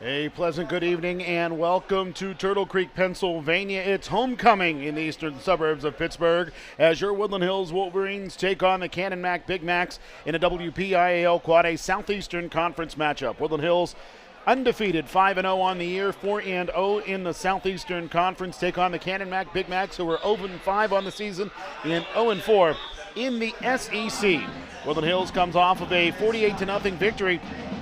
A pleasant good evening and welcome to Turtle Creek, Pennsylvania. It's homecoming in the eastern suburbs of Pittsburgh as your Woodland Hills Wolverines take on the Canon-McMillan Big Macs in a WPIAL Quad A Southeastern Conference matchup. Woodland Hills undefeated, 5-0 on the year, 4-0 in the Southeastern Conference. Take on the Canon-McMillan Big Macs, who are 0-5 on the season and 0-4 in the SEC. Woodland Hills comes off of a 48-0 victory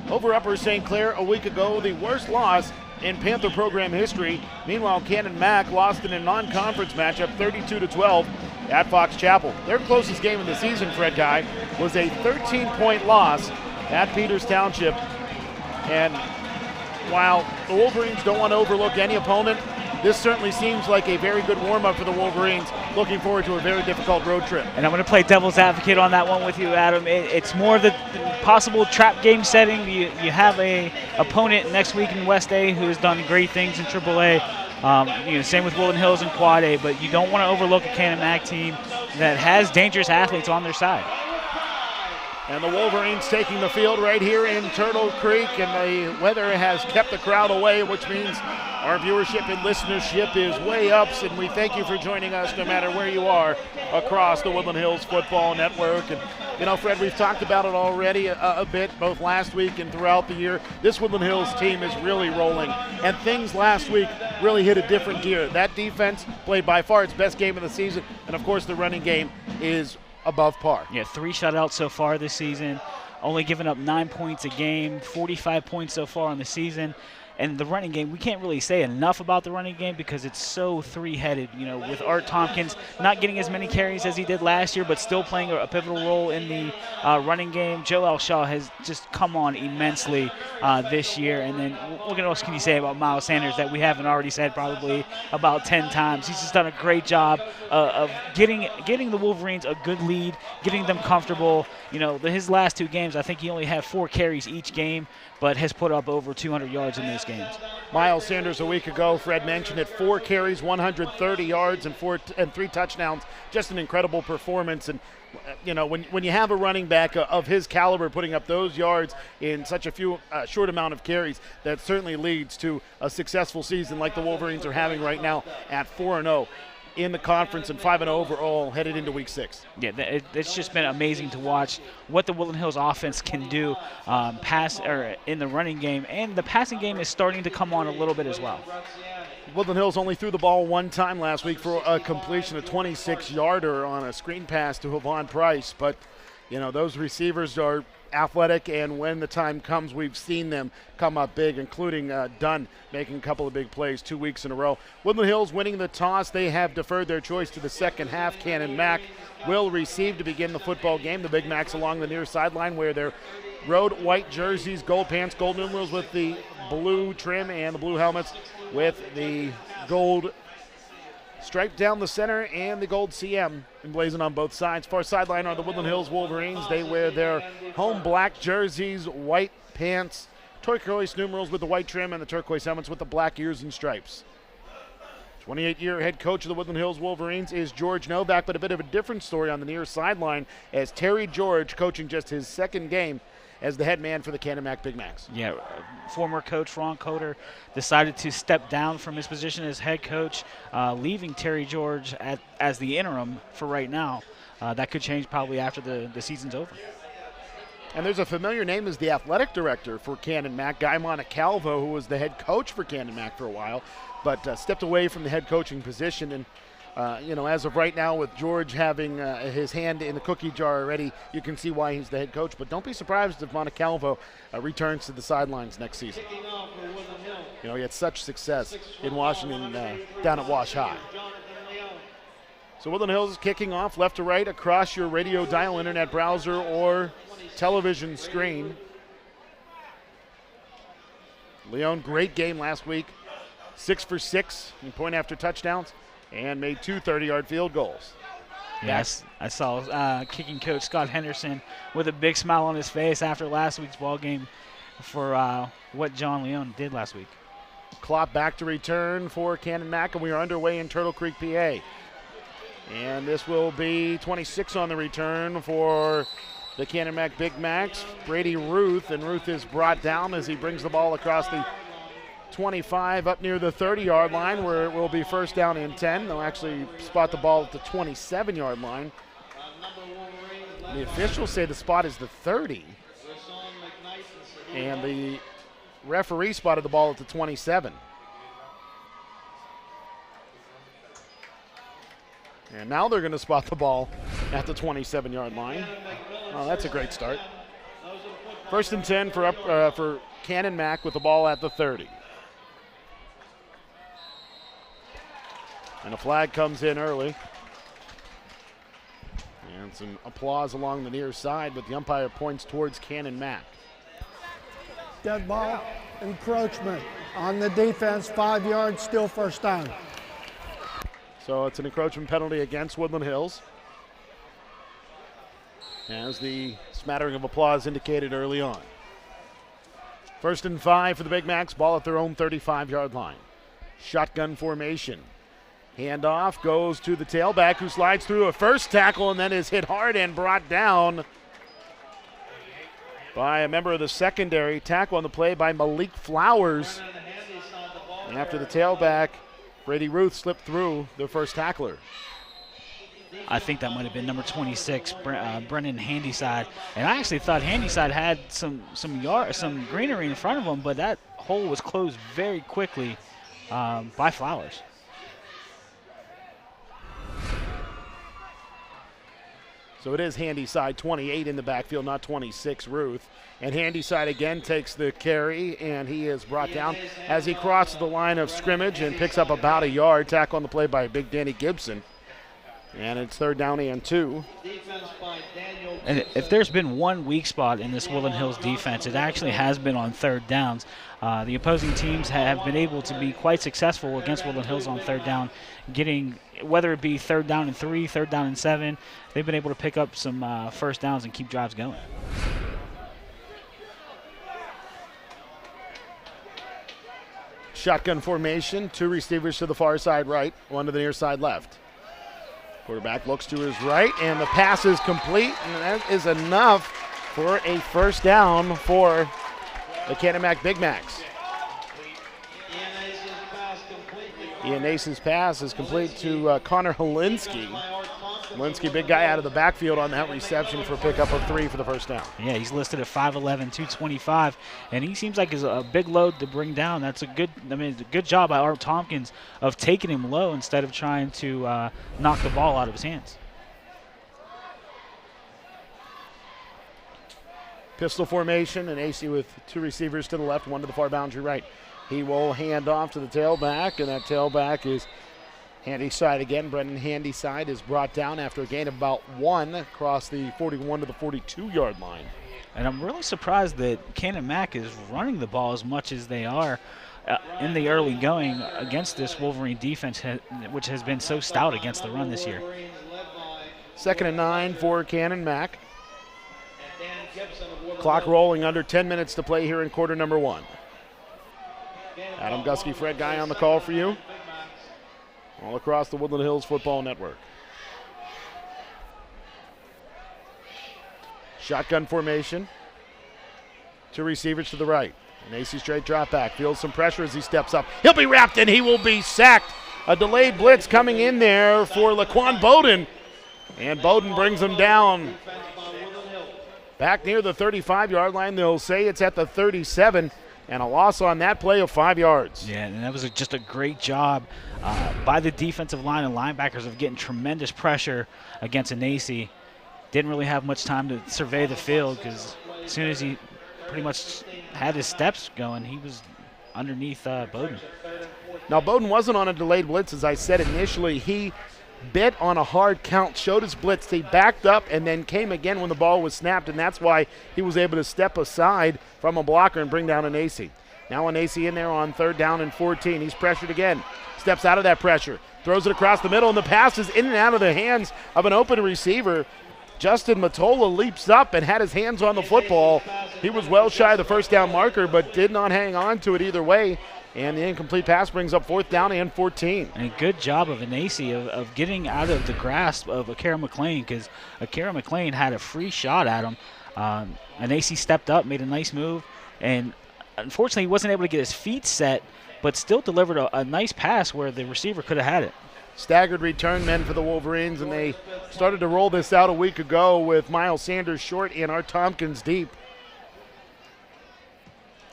over Upper St. Clair a week ago, the worst loss in Panther program history. Meanwhile, Canon-Mac lost in a non-conference matchup 32-12 at Fox Chapel. Their closest game of the season, Fred Guy, was a 13-point loss at Peters Township. And while the Wolverines don't want to overlook any opponent, this certainly seems like a very good warm-up for the Wolverines. Looking forward to a very difficult road trip. And I'm going to play devil's advocate on that one with you, Adam. It's more of the possible trap game setting. You have a opponent next week in West A who has done great things in AAA. Same with Woodland Hills and Quad A, but you don't want to overlook a Canon-Mac team that has dangerous athletes on their side. And the Wolverines taking the field right here in Turtle Creek, and the weather has kept the crowd away, which means our viewership and listenership is way up, and we thank you for joining us no matter where you are across the Woodland Hills Football Network. And, Fred, we've talked about it already a bit, both last week and throughout the year. This Woodland Hills team is really rolling, and things last week really hit a different gear. That defense played by far its best game of the season, and, of course, the running game is above par. Yeah, 3 shutouts so far this season, only giving up 9 points a game, 45 points so far on the season. And the running game, we can't really say enough about the running game because it's so three-headed, with Art Tompkins not getting as many carries as he did last year, but still playing a pivotal role in the running game. Joe Elshaw has just come on immensely this year. And then what else can you say about Miles Sanders that we haven't already said probably about 10 times? He's just done a great job of getting the Wolverines a good lead, getting them comfortable. His last 2 games, I think he only had 4 carries each game, but has put up over 200 yards in those games. Miles Sanders a week ago, Fred mentioned it, 4 carries, 130 yards, and 3 touchdowns. Just an incredible performance. And when you have a running back of his caliber putting up those yards in such a short amount of carries, that certainly leads to a successful season like the Wolverines are having right now at 4-0. In the conference and 5-0 overall headed into week 6. Yeah, it's just been amazing to watch what the Woodland Hills offense can do in the running game, and the passing game is starting to come on a little bit as well. Woodland Hills only threw the ball 1 time last week for a completion, a 26-yarder on a screen pass to Havon Price, but those receivers are athletic, and when the time comes, we've seen them come up big, including Dunn making a couple of big plays 2 weeks in a row. Woodland Hills winning the toss. They have deferred their choice to the second half. Canon-Mac will receive to begin the football game. The Big Macs along the near sideline wear their road white jerseys, gold pants, gold numerals with the blue trim, and the blue helmets with the gold stripe down the center and the gold CM emblazoned on both sides. Far sideline are the Woodland Hills Wolverines. They wear their home black jerseys, white pants, turquoise numerals with the white trim, and the turquoise helmets with the black ears and stripes. 28-year head coach of the Woodland Hills Wolverines is George Novak, but a bit of a different story on the near sideline as Terry George coaching just his 2nd game as the head man for the Canon-Mac Big Macs. Yeah, former coach Ron Coder decided to step down from his position as head coach, leaving Terry George as the interim for right now. That could change probably after the season's over. And there's a familiar name as the athletic director for Canon-Mac, Guy Montecalvo, who was the head coach for Canon-Mac for a while, but stepped away from the head coaching position. And as of right now, with George having his hand in the cookie jar already, you can see why he's the head coach. But don't be surprised if Montecalvo returns to the sidelines next season. He had such success in Washington down at Wash High. So Woodland Hills is kicking off left to right across your radio dial, internet browser, or television screen. Leon, great game last week. 6 for 6 in point after touchdowns, and made 2 30-yard field goals. Yes, I saw kicking coach Scott Henderson with a big smile on his face after last week's ball game for what John Leon did last week. Clock back to return for Canon-Mac, and we are underway in Turtle Creek, PA. And this will be 26 on the return for the Canon-Mac Big Macs. Brady Ruth, and Ruth is brought down as he brings the ball across the 25 up near the 30-yard line where it will be first down and 10. They'll actually spot the ball at the 27-yard line. The officials say the spot is the 30. And the referee spotted the ball at the 27. And now they're going to spot the ball at the 27-yard line. Oh, that's a great start. First and 10 for Canon-Mac with the ball at the 30. And a flag comes in early. And some applause along the near side, but the umpire points towards Canon-Mac. Dead ball, encroachment on the defense, 5 yards, still first down. So it's an encroachment penalty against Woodland Hills. As the smattering of applause indicated early on. First and 5 for the Big Macs, ball at their own 35-yard line. Shotgun formation. Handoff goes to the tailback who slides through a first tackle and then is hit hard and brought down by a member of the secondary. Tackle on the play by Malik Flowers. And after the tailback, Brady Ruth slipped through the first tackler. I think that might have been number 26, Brennan Handyside. And I actually thought Handyside had some greenery in front of him, but that hole was closed very quickly by Flowers. So it is Handyside, 28 in the backfield, not 26, Ruth. And Handyside again takes the carry, and he is brought down as he crosses the line of scrimmage and picks up about a yard. Tackle on the play by Big Danny Gibson. And it's third down and 2. And if there's been one weak spot in this Woodland Hills defense, it actually has been on third downs. The opposing teams have been able to be quite successful against Woodland Hills on third down, getting, whether it be third down and 3, third down and 7, they've been able to pick up some first downs and keep drives going. Shotgun formation, 2 receivers to the far side right, 1 to the near side left. Quarterback looks to his right, and the pass is complete, and that is enough for a first down for the Canon-Mac Big Macs. Ian Nace's pass is complete to Connor Helinski. Helinski, big guy out of the backfield on that reception for a pickup of 3 for the first down. Yeah, he's listed at 5'11", 225, and he seems like he's a big load to bring down. That's a good, it's a good job by Art Tompkins of taking him low instead of trying to knock the ball out of his hands. Pistol formation, and AC with 2 receivers to the left, 1 to the far boundary right. He will hand off to the tailback, and that tailback is Handyside again. Brendan Handyside is brought down after a gain of about 1 across the 41 to the 42-yard line. And I'm really surprised that Canon-Mac is running the ball as much as they are in the early going against this Wolverine defense, which has been so stout against the run this year. Second and 9 for Canon-Mac. Clock rolling, under 10 minutes to play here in quarter number 1. Adam Gusky, Fred Guy on the call for you. All across the Woodland Hills Football Network. Shotgun formation. 2 receivers to the right. An AC straight drop back. Feels some pressure as he steps up. He'll be wrapped and he will be sacked. A delayed blitz coming in there for Laquan Bowden. And Bowden brings him down. Back near the 35-yard line. They'll say it's at the 37. And a loss on that play of 5 yards. Yeah, and that was just a great job by the defensive line and linebackers of getting tremendous pressure against Anasi. Didn't really have much time to survey the field because as soon as he pretty much had his steps going, he was underneath Bowden. Now, Bowden wasn't on a delayed blitz, as I said initially. He bit on a hard count, showed his blitz. He backed up and then came again when the ball was snapped, and that's why he was able to step aside from a blocker and bring down Anasi. Now Anasi in there on third down and 14. He's pressured again. Steps out of that pressure. Throws it across the middle, and the pass is in and out of the hands of an open receiver. Justin Matola leaps up and had his hands on the football. He was well shy of the first down marker, but did not hang on to it either way. And the incomplete pass brings up fourth down and 14. And a good job of Anasi of getting out of the grasp of Akira McLean, because Akira McLean had a free shot at him. Anasi stepped up, made a nice move, and unfortunately he wasn't able to get his feet set but still delivered a nice pass where the receiver could have had it. Staggered return men for the Wolverines, and they started to roll this out a week ago with Miles Sanders short and Art Tompkins deep.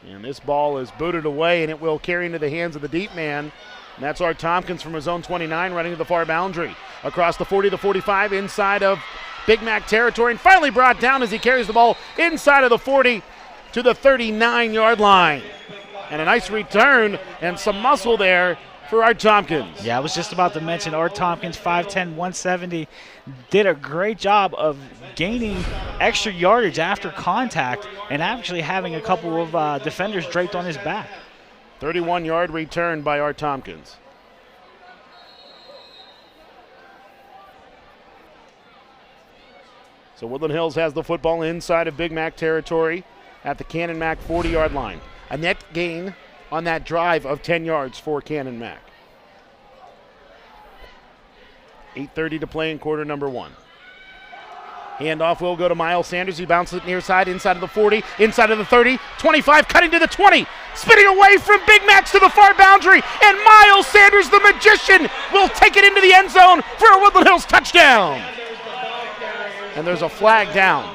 And this ball is booted away, and it will carry into the hands of the deep man. And that's Art Tompkins from his own 29 running to the far boundary. Across the 40 to 45 inside of Big Mac territory, and finally brought down as he carries the ball inside of the 40 to the 39-yard line. And a nice return and some muscle there for Art Tompkins. Yeah, I was just about to mention Art Tompkins, 5'10", 170, did a great job of gaining extra yardage after contact and actually having a couple of defenders draped on his back. 31-yard return by Art Tompkins. So Woodland Hills has the football inside of Big Mac territory at the Canon-Mac 40-yard line. A net gain on that drive of 10 yards for Canon-Mac. 8:30 to play in quarter number 1. Handoff will go to Miles Sanders. He bounces it near side, inside of the 40, inside of the 30, 25, cutting to the 20, spinning away from Big Macs to the far boundary, and Miles Sanders, the magician, will take it into the end zone for a Woodland Hills touchdown. And there's a flag down.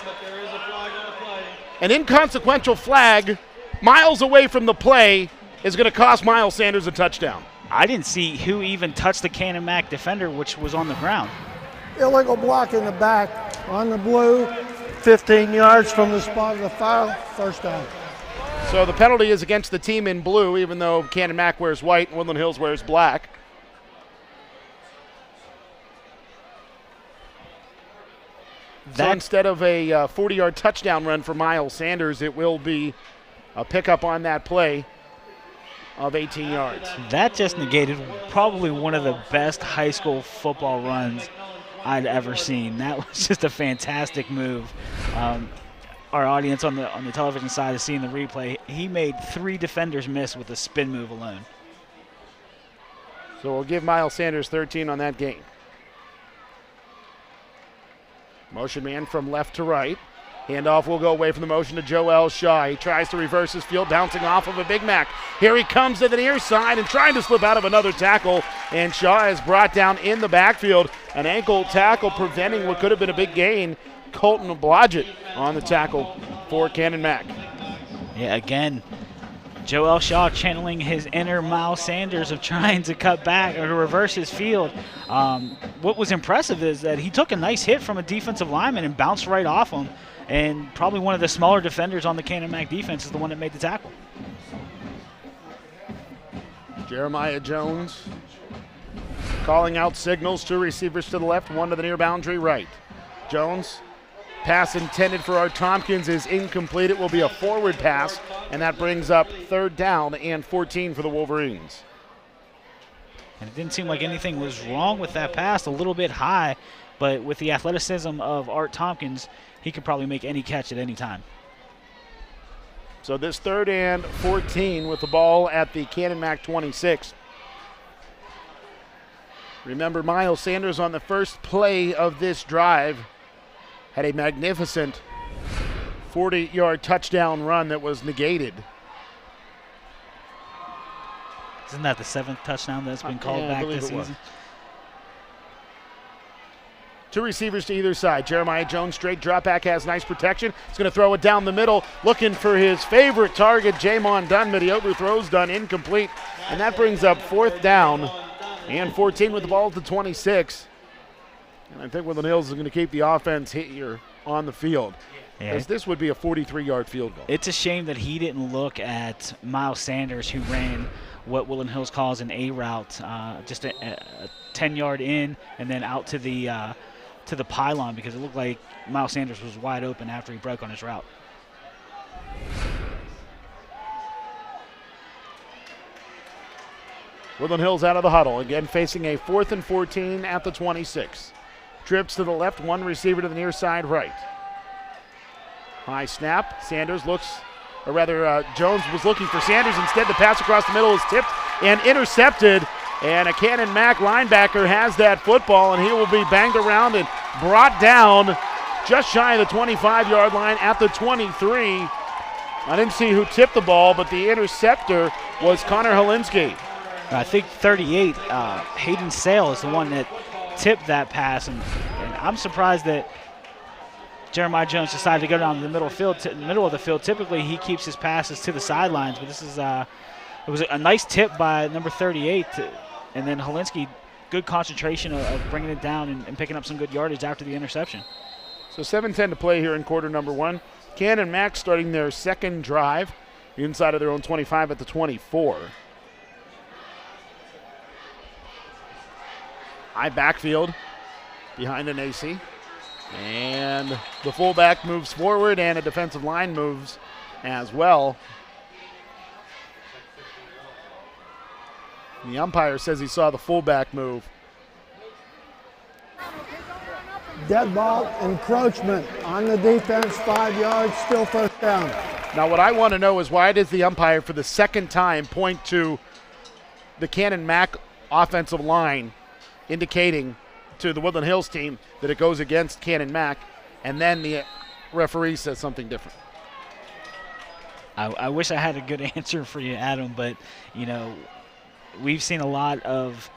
An inconsequential flag miles away from the play is going to cost Miles Sanders a touchdown. I didn't see who even touched the Canon-Mac defender, which was on the ground. Illegal block in the back on the blue, 15 yards from the spot of the foul, first down. So the penalty is against the team in blue, even though Canon-Mac wears white and Woodland Hills wears black. So instead of a 40-yard touchdown run for Miles Sanders, it will be a pickup on that play of 18 yards. That just negated probably one of the best high school football runs I'd ever seen. That was just a fantastic move. Our audience on the television side is seeing the replay. He made 3 defenders miss with a spin move alone. So we'll give Miles Sanders 13 on that game. Motion man from left to right. Handoff will go away from the motion to Joel Shaw. He tries to reverse his field, bouncing off of a Big Mac. Here he comes to the near side and trying to slip out of another tackle. And Shaw is brought down in the backfield. An ankle tackle preventing what could have been a big gain. Colton Blodgett on the tackle for Canon-Mac. Yeah, again, Joel Shaw channeling his inner Miles Sanders of trying to cut back or to reverse his field. What was impressive is that he took a nice hit from a defensive lineman and bounced right off him. And probably one of the smaller defenders on the Canon-Mac defense is the one that made the tackle. Jeremiah Jones calling out signals, 2 receivers to the left, 1 to the near boundary right. Jones, pass intended for Art Tompkins is incomplete. It will be a forward pass, and that brings up 3rd down and 14 for the Wolverines. And it didn't seem like anything was wrong with that pass, a little bit high, but with the athleticism of Art Tompkins, he could probably make any catch at any time. So this 3rd and 14 with the ball at the Canon-Mac 26. Remember, Miles Sanders on the first play of this drive had a magnificent 40-yard touchdown run that was negated. Isn't that the 7th touchdown that's been called back this season? 2 receivers to either side. Jeremiah Jones, straight drop back, has nice protection. He's going to throw it down the middle, looking for his favorite target, Jamon Dunn, but he overthrows Dunn, incomplete. And that brings up 4th down and 14 with the ball at the 26. And I think Woodland Hills is going to keep the offense here on the field. Yeah. As this would be a 43-yard field goal. It's a shame that he didn't look at Miles Sanders, who ran what Woodland Hills calls an A route, just a 10-yard in and then out to the pylon, because it looked like Miles Sanders was wide open after he broke on his route. Woodland Hills out of the huddle, again facing a 4th and 14 at the 26. Trips to the left, 1 receiver to the near side right. High snap, Sanders looks, or rather Jones was looking for Sanders. Instead, the pass across the middle is tipped and intercepted. And a Canon-Mac linebacker has that football, and he will be banged around and brought down just shy of the 25-yard line at the 23. I didn't see who tipped the ball, but the interceptor was Connor Helinski. I think 38, Hayden Sale is the one that tipped that pass, and I'm surprised that Jeremiah Jones decided to go down to the middle of the field. Typically, he keeps his passes to the sidelines, but this is it was a nice tip by number 38, and then Helinski, good concentration of bringing it down and picking up some good yardage after the interception. So 7:10 to play here in quarter number one. Canon-McMillan starting their second drive inside of their own 25 at the 24. High backfield behind an AC. And the fullback moves forward and a defensive line moves as well. The umpire says he saw the fullback move. Dead ball, encroachment on the defense, 5 yards, still first down. Now what I want to know is why does the umpire for the second time point to the Canon-McMillan offensive line indicating to the Woodland Hills team that it goes against Canon-McMillan, and then the referee says something different? I wish I had a good answer for you, Adam, but, we've seen a lot of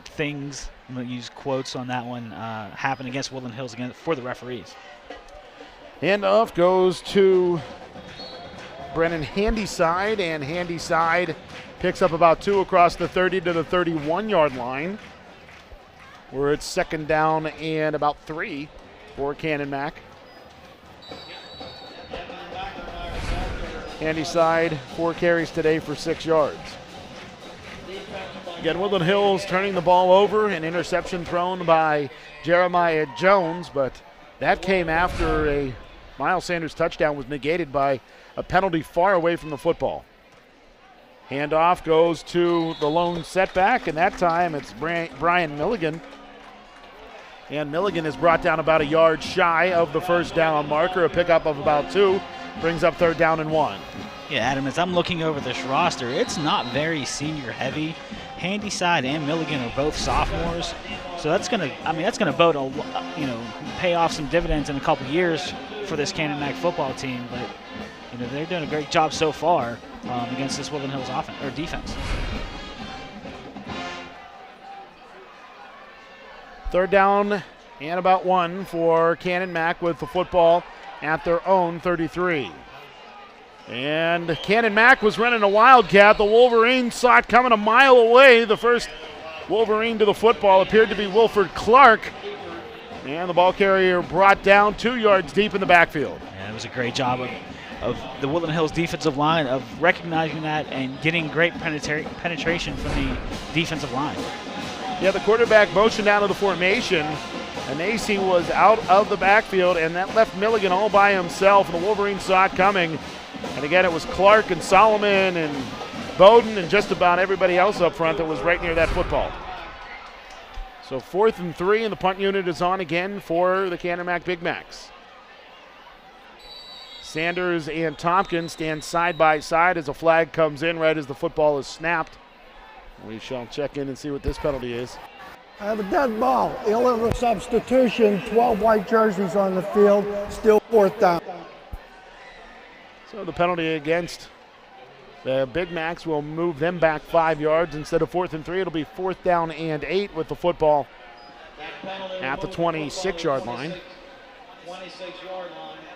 things, I'm going to use quotes on that one, happen against Woodland Hills for the referees. Handoff goes to Brennan Handyside, and Handyside picks up about 2 across the 30 to the 31-yard line, where it's second down and about 3 for Canon-McMillan. Handyside, 4 carries today for 6 yards. Again, Woodland Hills turning the ball over, an interception thrown by Jeremiah Jones, but that came after a Miles Sanders touchdown was negated by a penalty far away from the football. Handoff goes to the lone setback, and that time it's Brian Milligan. And Milligan is brought down about a yard shy of the first down marker, a pickup of about 2, brings up 3rd down and 1. Yeah, Adam, as I'm looking over this roster, it's not very senior heavy. Handyside and Milligan are both sophomores, so that's gonna bode pay off some dividends in a couple years for this Canon-McMillan football team. But they're doing a great job so far against this Woodland Hills offense or defense. 3rd down and about 1 for Canon-McMillan with the football at their own 33. And Canon-McMillan was running a wildcat. The Wolverines saw it coming a mile away. The first Wolverine to the football appeared to be Wilford Clark. And the ball carrier brought down 2 yards deep in the backfield. Yeah, it was a great job of the Woodland Hills defensive line of recognizing that and getting great penetration from the defensive line. Yeah, the quarterback motioned out of the formation, and AC was out of the backfield, and that left Milligan all by himself, and the Wolverines saw it coming. And again, it was Clark and Solomon and Bowden and just about everybody else up front that was right near that football. So 4th and 3, and the punt unit is on again for the Canon-McMillan Big Macs. Sanders and Tompkins stand side by side as a flag comes in right as the football is snapped. We shall check in and see what this penalty is. I have a dead ball, illegal substitution, 12 white jerseys on the field, still 4th down. So the penalty against the Big Macs will move them back 5 yards. Instead of 4th and 3, it'll be 4th down and 8 with the football at the 26-yard line.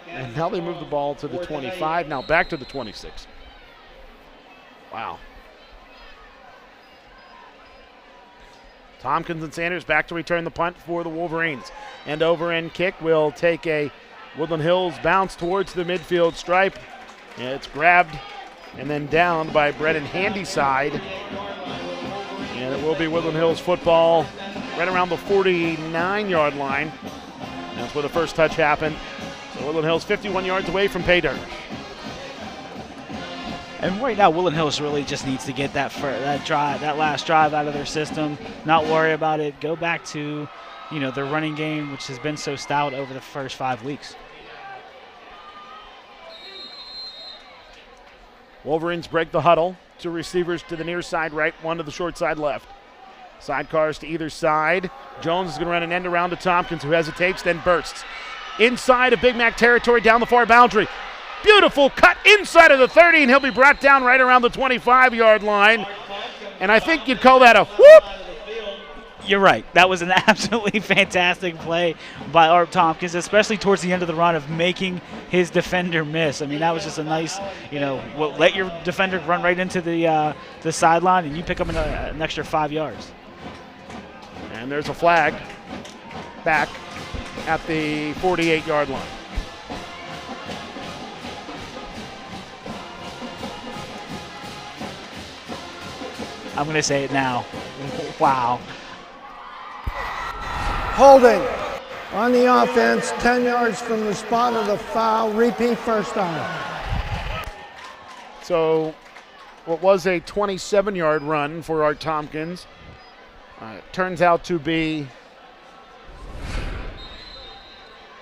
And now they move the ball to the 25, now back to the 26. Wow. Tompkins and Sanders back to return the punt for the Wolverines. And over-end kick will take a Woodland Hills bounce towards the midfield stripe. And it's grabbed and then down by Brennan Handyside. And it will be Woodland Hills football right around the 49-yard line. That's where the first touch happened. So Woodland Hills 51 yards away from pay dirt. And right now, Woodland Hills really just needs to get that last drive out of their system, not worry about it, go back to, their running game, which has been so stout over the first 5 weeks. Wolverines break the huddle. 2 receivers to the near side right, 1 to the short side left. Sidecars to either side. Jones is going to run an end around to Tompkins, who hesitates, then bursts. Inside of Big Mac territory, down the far boundary. Beautiful cut inside of the 30, and he'll be brought down right around the 25-yard line. And I think you'd call that a whoop. You're right. That was an absolutely fantastic play by Art Tompkins, especially towards the end of the run of making his defender miss. I mean, that was just a nice, let your defender run right into the sideline, and you pick up an extra 5 yards. And there's a flag back at the 48-yard line. I'm going to say it now. Wow. Holding on the offense, 10 yards from the spot of the foul. Repeat first down. So what was a 27-yard run for Art Tompkins turns out to be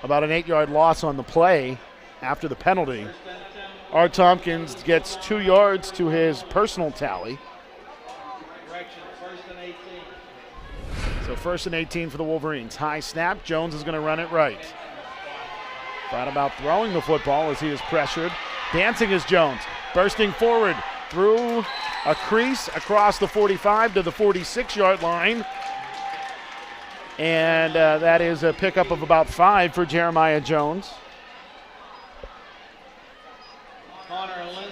about an 8-yard loss on the play after the penalty. Art Tompkins gets 2 yards to his personal tally. So 1st and 18 for the Wolverines. High snap. Jones is going to run it right. Thought about throwing the football as he is pressured. Dancing is Jones. Bursting forward through a crease across the 45 to the 46-yard line. And that is a pickup of about 5 for Jeremiah Jones.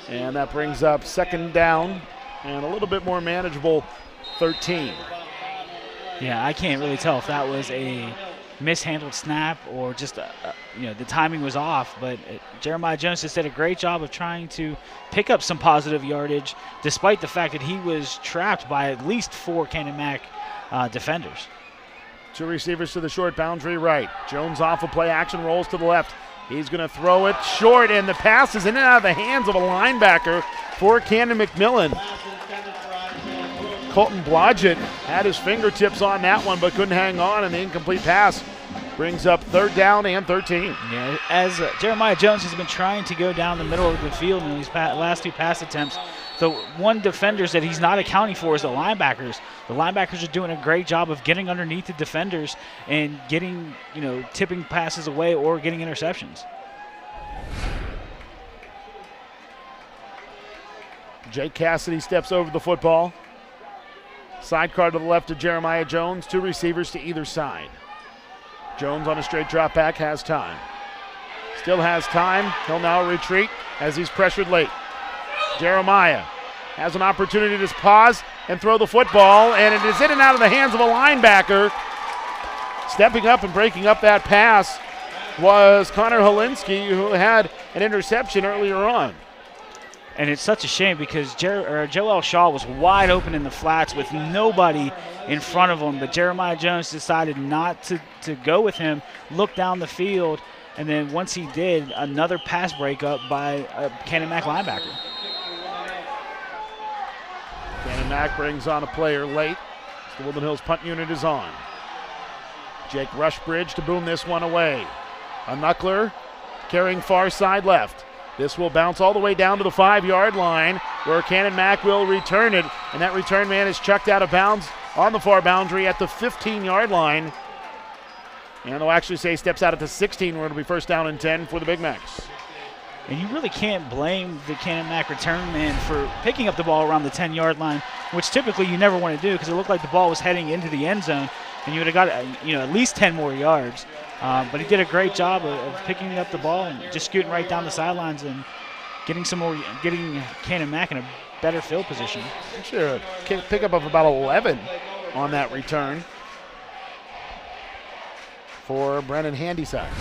And that brings up 2nd down and a little bit more manageable 13. Yeah, I can't really tell if that was a mishandled snap or just, the timing was off. But Jeremiah Jones just did a great job of trying to pick up some positive yardage, despite the fact that he was trapped by at least 4 Canon-Mac defenders. 2 receivers to the short boundary right. Jones off of play action, rolls to the left. He's going to throw it short, and the pass is in and out of the hands of a linebacker for Canon-McMillan. Colton Blodgett had his fingertips on that one but couldn't hang on, and the incomplete pass brings up 3rd down and 13. Yeah, as Jeremiah Jones has been trying to go down the middle of the field in these last 2 pass attempts, the one defenders that he's not accounting for is the linebackers. The linebackers are doing a great job of getting underneath the defenders and getting, tipping passes away or getting interceptions. Jake Cassidy steps over the football. Sidecar to the left of Jeremiah Jones. 2 receivers to either side. Jones on a straight drop back has time. Still has time. He'll now retreat as he's pressured late. Jeremiah has an opportunity to pause and throw the football, and it is in and out of the hands of a linebacker. Stepping up and breaking up that pass was Connor Helinski, who had an interception earlier on. And it's such a shame because Joel Shaw was wide open in the flats with nobody in front of him, but Jeremiah Jones decided not to go with him, look down the field, and then once he did, another pass breakup by a Canon-Mac linebacker. Canon-Mac brings on a player late. The Woodland Hills punt unit is on. Jake Rushbridge to boom this one away. A knuckler carrying far side left. This will bounce all the way down to the 5-yard line where Canon-Mac will return it, and that return man is chucked out of bounds on the far boundary at the 15-yard line. And they'll actually say steps out at the 16 where it'll be 1st down and 10 for the Big Macs. And you really can't blame the Canon-Mac return man for picking up the ball around the 10-yard line, which typically you never want to do because it looked like the ball was heading into the end zone, and you would have got at least 10 more yards. But he did a great job of picking up the ball and just scooting right down the sidelines and getting Canon-Mac in a better field position. Sure, a pickup of about 11 on that return for Brennan Handyside.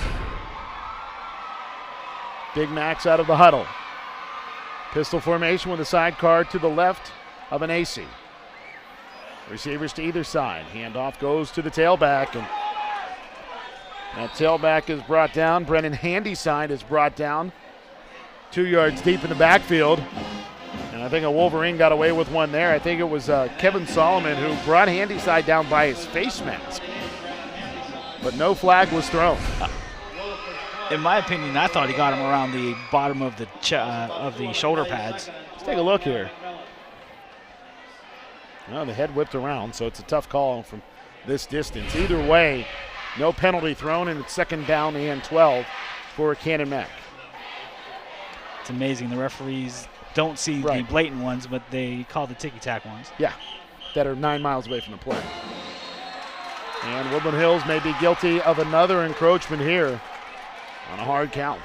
Big Macs out of the huddle. Pistol formation with a sidecar to the left of an AC. Receivers to either side. Handoff goes to the tailback, and that tailback is brought down. Brennan Handyside is brought down 2 yards deep in the backfield. And I think a Wolverine got away with one there. I think it was Kevin Solomon who brought Handyside down by his face mask. But no flag was thrown. In my opinion, I thought he got him around the bottom of the shoulder pads. Let's take a look here. Well, the head whipped around, so it's a tough call from this distance. Either way, no penalty thrown, and it's 2nd down and 12 for Canon-Mac. It's amazing. The referees don't see the blatant ones, but they call the ticky-tack ones. Yeah, that are 9 miles away from the play. And Woodland Hills may be guilty of another encroachment here on a hard count.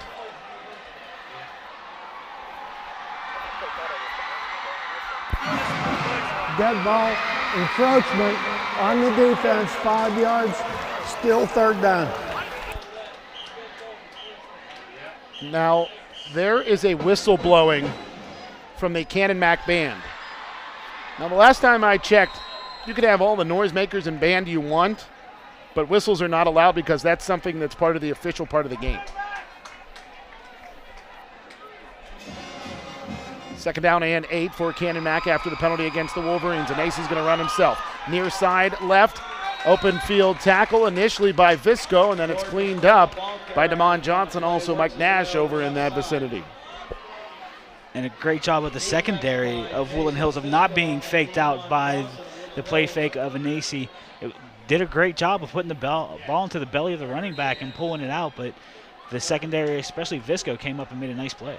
Dead ball, encroachment on the defense, 5 yards, still third down. Now, there is a whistle blowing from the Canon-Mac band. Now, the last time I checked, you could have all the noisemakers and band you want, but whistles are not allowed because that's something that's part of the official part of the game. Second down and 8 for Canon-Mac after the penalty against the Wolverines. And Ace is going to run himself. Near side left, open field tackle initially by Visco, and then it's cleaned up by Damon Johnson, also Mike Nash over in that vicinity. And a great job of the secondary of Woodland Hills of not being faked out by the play fake of Anasi. It did a great job of putting the ball into the belly of the running back and pulling it out, but the secondary, especially Visco, came up and made a nice play.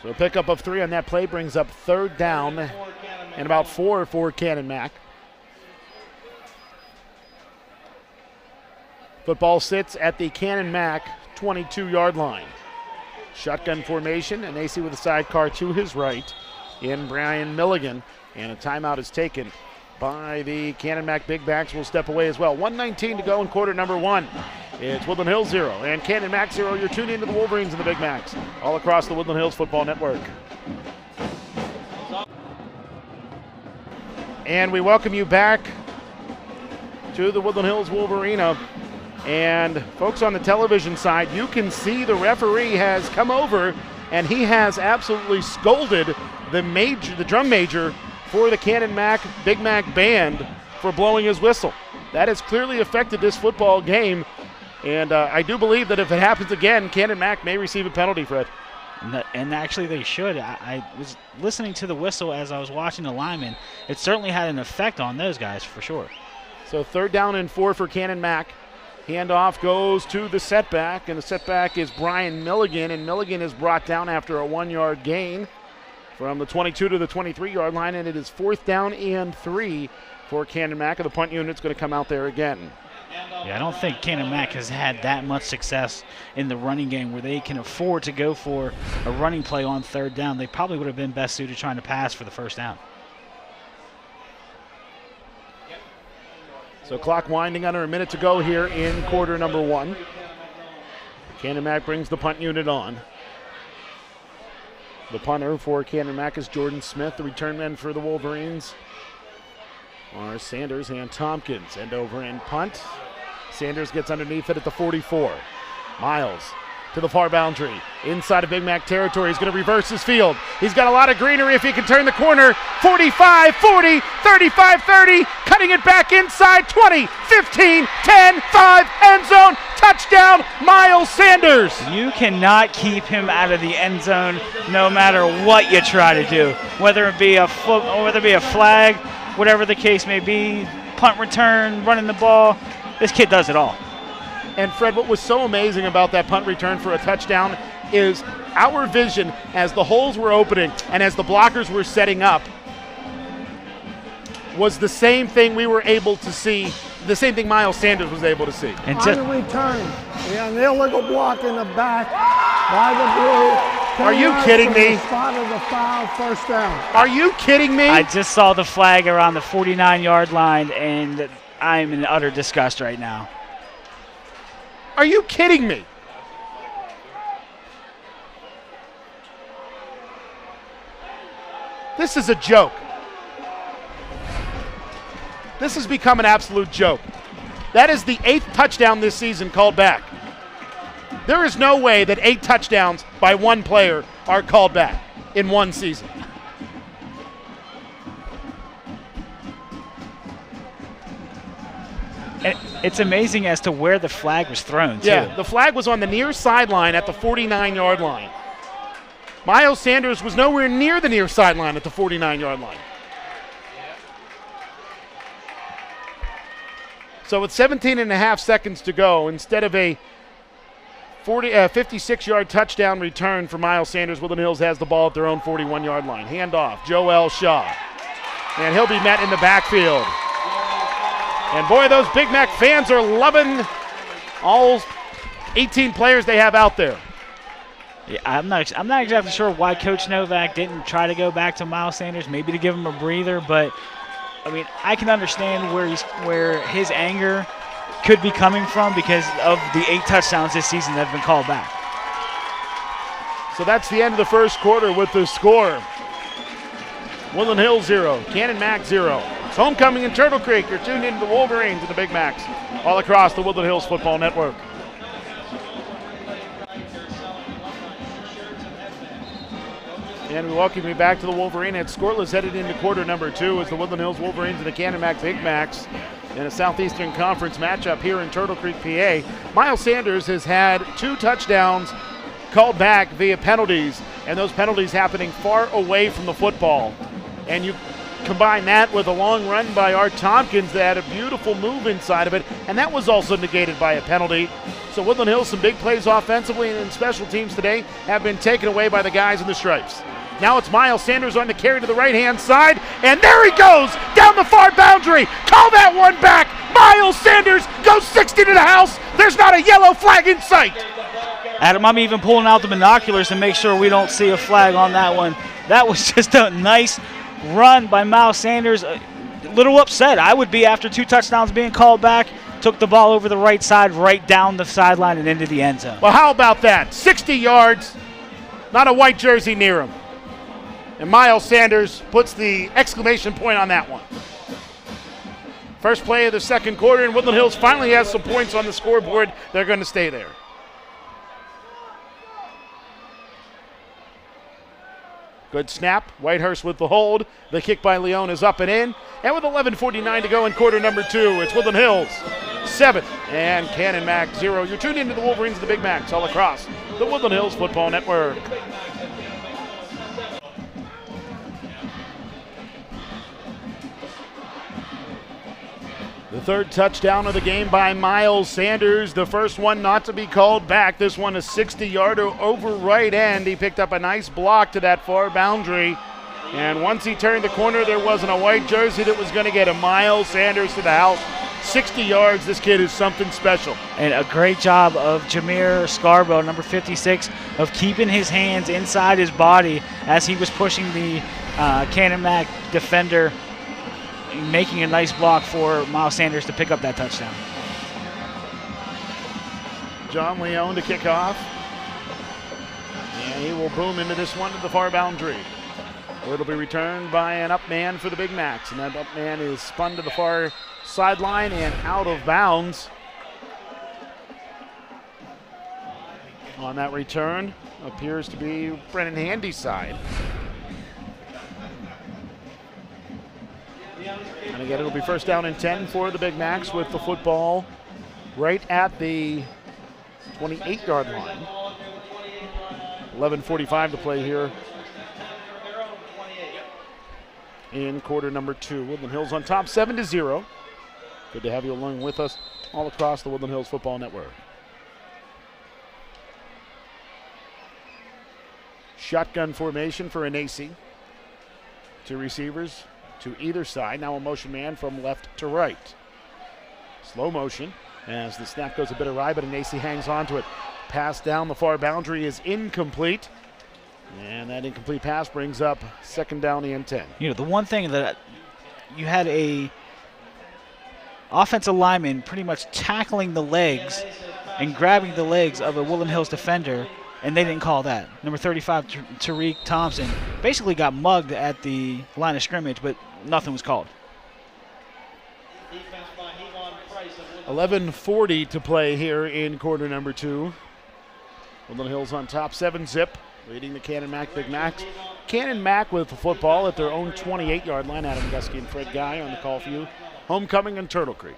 So a pickup of 3 on that play brings up third down and about 4 for Canon-Mac. Football sits at the Canon-Mac 22-yard line. Shotgun formation, and AC with a sidecar to his right in Brian Milligan. And a timeout is taken by the Canon-Mac Big Macs. Will step away as well. 1:19 to go in quarter number 1. It's Woodland Hills 0 and Canon-Mac 0. You're tuned into the Wolverines and the Big Macs all across the Woodland Hills Football Network. And we welcome you back to the Woodland Hills Wolverena. And folks on the television side, you can see the referee has come over and he has absolutely scolded the drum major for the Canon-Mac Big Mac band for blowing his whistle. That has clearly affected this football game. And I do believe that if it happens again, Canon-Mac may receive a penalty, Fred. And actually they should. I was listening to the whistle as I was watching the linemen. It certainly had an effect on those guys for sure. So third down and 4 for Canon-Mac. Handoff goes to the setback, and the setback is Brian Milligan, and Milligan is brought down after a 1-yard gain from the 22 to the 23-yard line, and it is fourth down and 3 for Canon-Mac, and the punt unit's going to come out there again. Yeah, I don't think Canon-Mac has had that much success in the running game where they can afford to go for a running play on third down. They probably would have been best suited trying to pass for the first down. So clock winding, under a minute to go here in quarter number 1. Canon-Mac brings the punt unit on. The punter for Canon-Mac is Jordan Smith. The return men for the Wolverines are Sanders and Tompkins. And over in punt, Sanders gets underneath it at the 44. Miles to the far boundary. Inside of Big Mac territory. He's going to reverse his field. He's got a lot of greenery if he can turn the corner. 45, 40, 35, 30. Cutting it back inside. 20, 15, 10, 5. End zone. Touchdown, Miles Sanders. You cannot keep him out of the end zone no matter what you try to do. Whether it be a flag, whatever the case may be, punt return, running the ball. This kid does it all. And Fred, what was so amazing about that punt return for a touchdown is our vision as the holes were opening and as the blockers were setting up was the same thing we were able to see, the same thing Miles Sanders was able to see. And on the return, an illegal block in the back by the blue. Are you kidding me? Spot of the foul, first down. Are you kidding me? I just saw the flag around the 49-yard line, and I'm in utter disgust right now. Are you kidding me? This is a joke. This has become an absolute joke. That is the 8th touchdown this season called back. There is no way that 8 touchdowns by one player are called back in one season. And it's amazing as to where the flag was thrown, too. Yeah, the flag was on the near sideline at the 49-yard line. Miles Sanders was nowhere near the near sideline at the 49-yard line. So with 17 and a half seconds to go, instead of a 56-yard touchdown return for Miles Sanders. Woodland Hills has the ball at their own 41-yard line. Handoff, Joel Shaw. And he'll be met in the backfield. And boy, those Big Mac fans are loving all 18 players they have out there. Yeah, I'm not exactly sure why Coach Novak didn't try to go back to Miles Sanders, maybe to give him a breather, but I mean, I can understand where his anger could be coming from because of the 8 touchdowns this season that have been called back. So that's the end of the first quarter with the score. Woodland Hills 0, Canon-Mac 0. It's homecoming in Turtle Creek. You're tuned into the Wolverines and the Big Macs all across the Woodland Hills Football Network. And we welcome you back to the Wolverine. It's scoreless headed into quarter number 2 as the Woodland Hills Wolverines and the Canon-Mac Big Macs in a Southeastern Conference matchup here in Turtle Creek, PA. Miles Sanders has had 2 touchdowns called back via penalties, and those penalties happening far away from the football. And you combine that with a long run by Art Tompkins that had a beautiful move inside of it, and that was also negated by a penalty. So Woodland Hills, some big plays offensively and in special teams today have been taken away by the guys in the stripes. Now it's Miles Sanders on the carry to the right-hand side, and there he goes down the far boundary. Call that one back. Miles Sanders goes 60 to the house. There's not a yellow flag in sight. Adam, I'm even pulling out the binoculars to make sure we don't see a flag on that one. That was just a nice run by Miles Sanders. A little upset. I would be after 2 touchdowns being called back. Took the ball over the right side, right down the sideline and into the end zone. Well, how about that? 60 yards, not a white jersey near him. And Miles Sanders puts the exclamation point on that one. First play of the second quarter, and Woodland Hills finally has some points on the scoreboard. They're going to stay there. Good snap. Whitehurst with the hold. The kick by Leone is up and in. And with 11:49 to go in quarter number 2, it's Woodland Hills 7 and Canon-Mac 0. You're tuned into the Wolverines of the Big Macs all across the Woodland Hills Football Network. The third touchdown of the game by Miles Sanders. The first one not to be called back. This one a 60-yarder over right end. He picked up a nice block to that far boundary. And once he turned the corner, there wasn't a white jersey that was going to get a Miles Sanders to the house. 60 yards. This kid is something special. And a great job of Jameer Scarborough, number 56, of keeping his hands inside his body as he was pushing the Canon-Mac defender, making a nice block for Miles Sanders to pick up that touchdown. John Leone to kick off. And he will boom into this one to the far boundary. It'll be returned by an up man for the Big Macs. And that up man is spun to the far sideline and out of bounds. On that return appears to be Brennan Handy's side. And again, it'll be first down and 10 for the Big Macs with the football right at the 28-yard line. 11:45 to play here in quarter number 2. Woodland Hills on top 7-0. Good to have you along with us all across the Woodland Hills Football Network. Shotgun formation for Anasi. 2 receivers to either side. Now a motion man from left to right. Slow motion as the snap goes a bit awry, but Anasi hangs on to it. Pass down the far boundary is incomplete. And that incomplete pass brings up second down and 10. You know, the one thing that you had a offensive lineman pretty much tackling the legs and grabbing the legs of a Woodland Hills defender, and they didn't call that. Number 35, Tariq Thompson, basically got mugged at the line of scrimmage, but nothing was called. 11:40 to play here in quarter number 2. Woodland Hills on top 7-zip, leading the Canon-Mac Big Macs. Canon-Mac with the football at their own 28-yard line. Adam Gusky and Fred Guy on the call for you. Homecoming in Turtle Creek.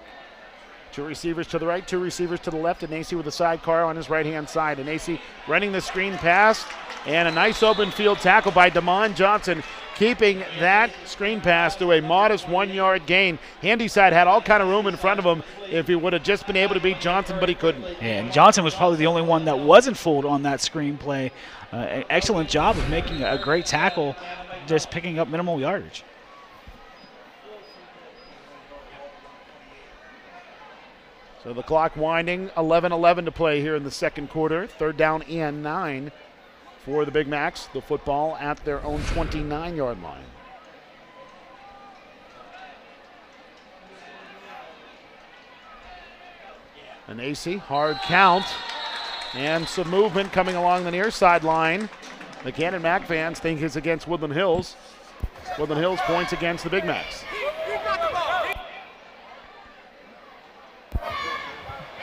2 receivers to the right, 2 receivers to the left. Anasi with a sidecar on his right-hand side. Anasi running the screen pass, and a nice open field tackle by Damon Johnson. keeping that screen pass to a modest 1-yard gain. Handyside had all kind of room in front of him if he would have just been able to beat Johnson, but he couldn't. Yeah, and Johnson was probably the only one that wasn't fooled on that screen play. Excellent job of making a great tackle, just picking up minimal yardage. So the clock winding, 11-11 to play here in the second quarter. 3rd down and 9 for the Big Macs. The football at their own 29-yard line. An AC, hard count, and some movement coming along the near sideline. The Canon-Mac fans think it's against Woodland Hills. Woodland Hills points against the Big Macs.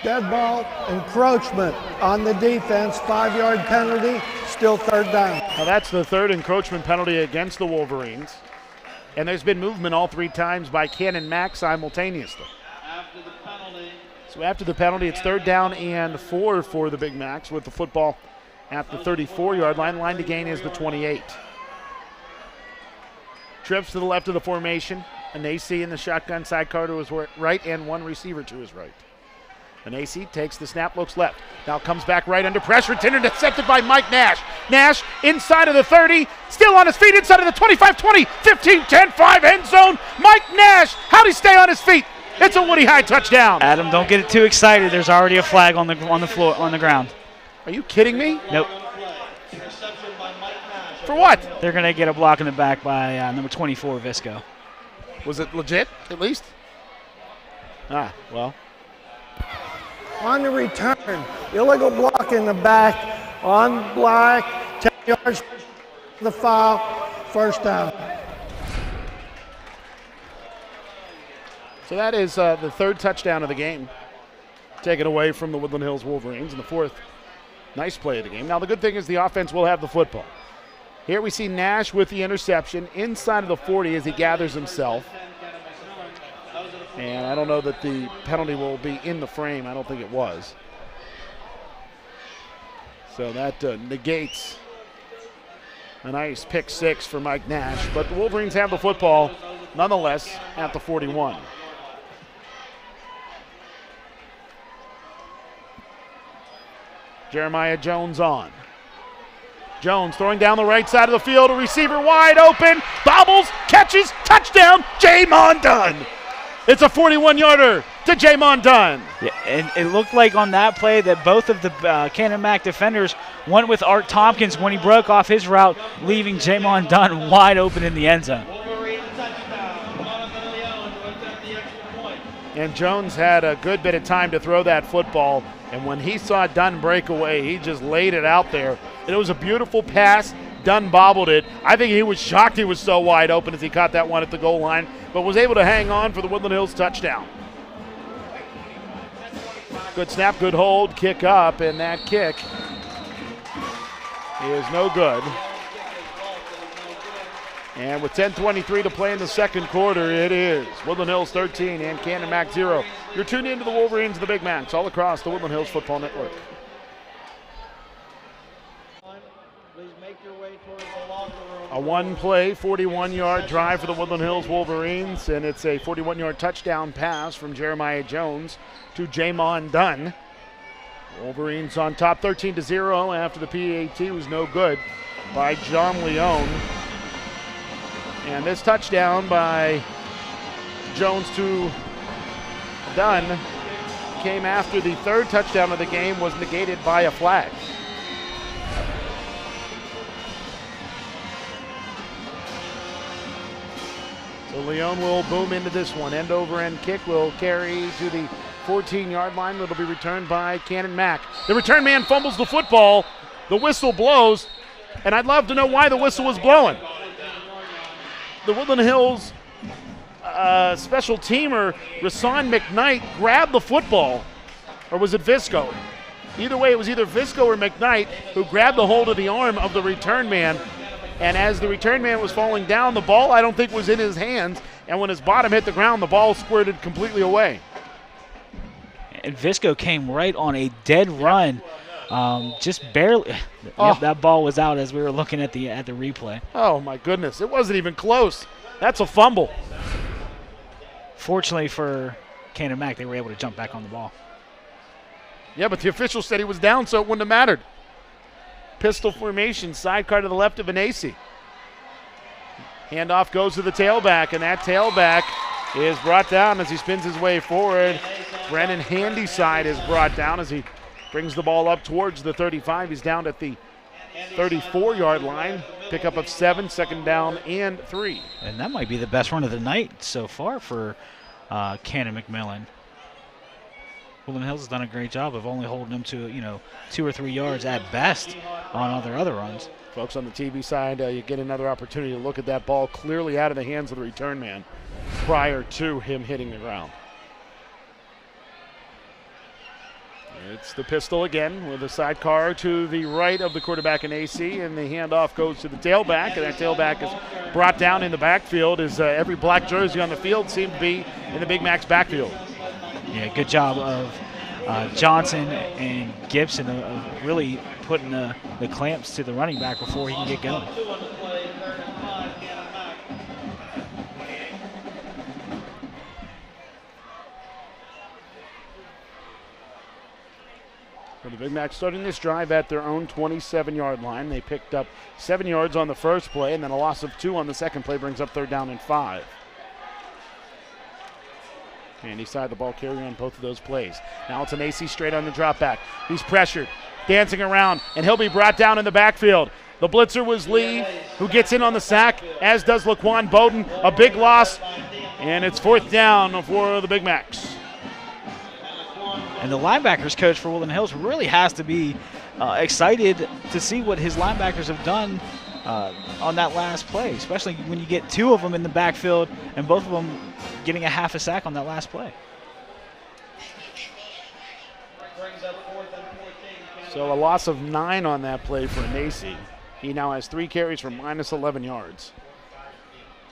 Dead ball, encroachment on the defense, 5-yard penalty, still 3rd down. Now that's the 3rd encroachment penalty against the Wolverines. And there's been movement all 3 times by Canon-Mac simultaneously. So after the penalty, it's 3rd down and 4 for the Big Macs with the football at the 34-yard line. Line to gain is the 28. Trips to the left of the formation. An AC in the shotgun, sidecar to his right, and 1 receiver to his right. And AC takes the snap, looks left. Now comes back right under pressure. It's intercepted by Mike Nash. Nash inside of the 30, still on his feet inside of the 25, 20, 15, 10, 5 end zone. Mike Nash, how'd he stay on his feet? It's a Woody High touchdown. Adam, don't get it too excited. There's already a flag on the floor, on the ground. Are you kidding me? Nope. For what? They're going to get a block in the back by number 24, Visco. Was it legit, at least? Ah, well. On the return, illegal block in the back, on black, 10 yards, the foul, 1st down. So that is the 3rd touchdown of the game, taken away from the Woodland Hills Wolverines, and the 4th nice play of the game. Now the good thing is the offense will have the football. Here we see Nash with the interception inside of the 40 as he gathers himself. And I don't know that the penalty will be in the frame. I don't think it was. So that negates a nice pick 6 for Mike Nash. But the Wolverines have the football nonetheless at the 41. Jeremiah Jones on. Jones throwing down the right side of the field. A receiver wide open. Bobbles, catches, touchdown, Jamon Dunn. It's a 41-yarder to Jamon Dunn. Yeah, and it looked like on that play that both of the Canon-Mac defenders went with Art Tompkins when he broke off his route, leaving Jamon Dunn wide open in the end zone. And Jones had a good bit of time to throw that football, and when he saw Dunn break away, he just laid it out there. And it was a beautiful pass. Dunn bobbled it. I think he was shocked he was so wide open as he caught that one at the goal line, but was able to hang on for the Woodland Hills touchdown. Good snap, good hold, kick up, and that kick is no good. And with 10:23 to play in the second quarter, it is Woodland Hills 13 and Canon-Mac 0. You're tuned into the Wolverines and the Big Macs all across the Woodland Hills Football Network. A one-play, 41-yard drive for the Woodland Hills Wolverines, and it's a 41-yard touchdown pass from Jeremiah Jones to Jamon Dunn. Wolverines on top 13-0 after the PAT was no good by John Leone. And this touchdown by Jones to Dunn came after the 3rd touchdown of the game was negated by a flag. So Leone will boom into this one. End over end kick will carry to the 14-yard line. It'll be returned by Canon-Mac. The return man fumbles the football. The whistle blows, and I'd love to know why the whistle was blowing. The Woodland Hills special teamer, Rasan McKnight, grabbed the football, or was it Visco? Either way, it was either Visco or McKnight who grabbed the hold of the arm of the return man. And as the return man was falling down, the ball I don't think was in his hands. And when his bottom hit the ground, the ball squirted completely away. And Visco came right on a dead run Just barely. Oh. Yep, that ball was out as we were looking at the replay. Oh, my goodness. It wasn't even close. That's a fumble. Fortunately for Canon-Mac, they were able to jump back on the ball. Yeah, but the official said he was down, so it wouldn't have mattered. Pistol formation, sidecar to the left of Anasi. Handoff goes to the tailback, and that tailback is brought down as he spins his way forward. Brennan Handyside is brought down as he brings the ball up towards the 35. He's down at the 34-yard line. Pickup of 7, second down and 3. And that might be the best run of the night so far for Canon-McMillan. Woodland Hills has done a great job of only holding them to 2 or 3 yards at best on other runs. Folks on the TV side, you get another opportunity to look at that ball clearly out of the hands of the return man prior to him hitting the ground. It's the pistol again with a sidecar to the right of the quarterback in AC, and the handoff goes to the tailback, and that tailback is brought down in the backfield as every black jersey on the field seemed to be in the Big Mac's backfield. Yeah, good job of Johnson and Gibson of really putting the clamps to the running back before he can get going. So the Big Macs starting this drive at their own 27-yard line. They picked up 7 yards on the first play, and then a loss of 2 on the second play brings up 3rd down and 5. And he side the ball carrier on both of those plays. Now it's an AC straight on the drop back. He's pressured, dancing around, and he'll be brought down in the backfield. The blitzer was Lee, who gets in on the sack, as does Laquan Bowden. A big loss, and it's 4th down for the Big Macs. And the linebackers coach for Woodland Hills really has to be excited to see what his linebackers have done on that last play, especially when you get 2 of them in the backfield and both of them getting a half a sack on that last play. So a loss of 9 on that play for Nacy. He now has 3 carries for minus 11 yards,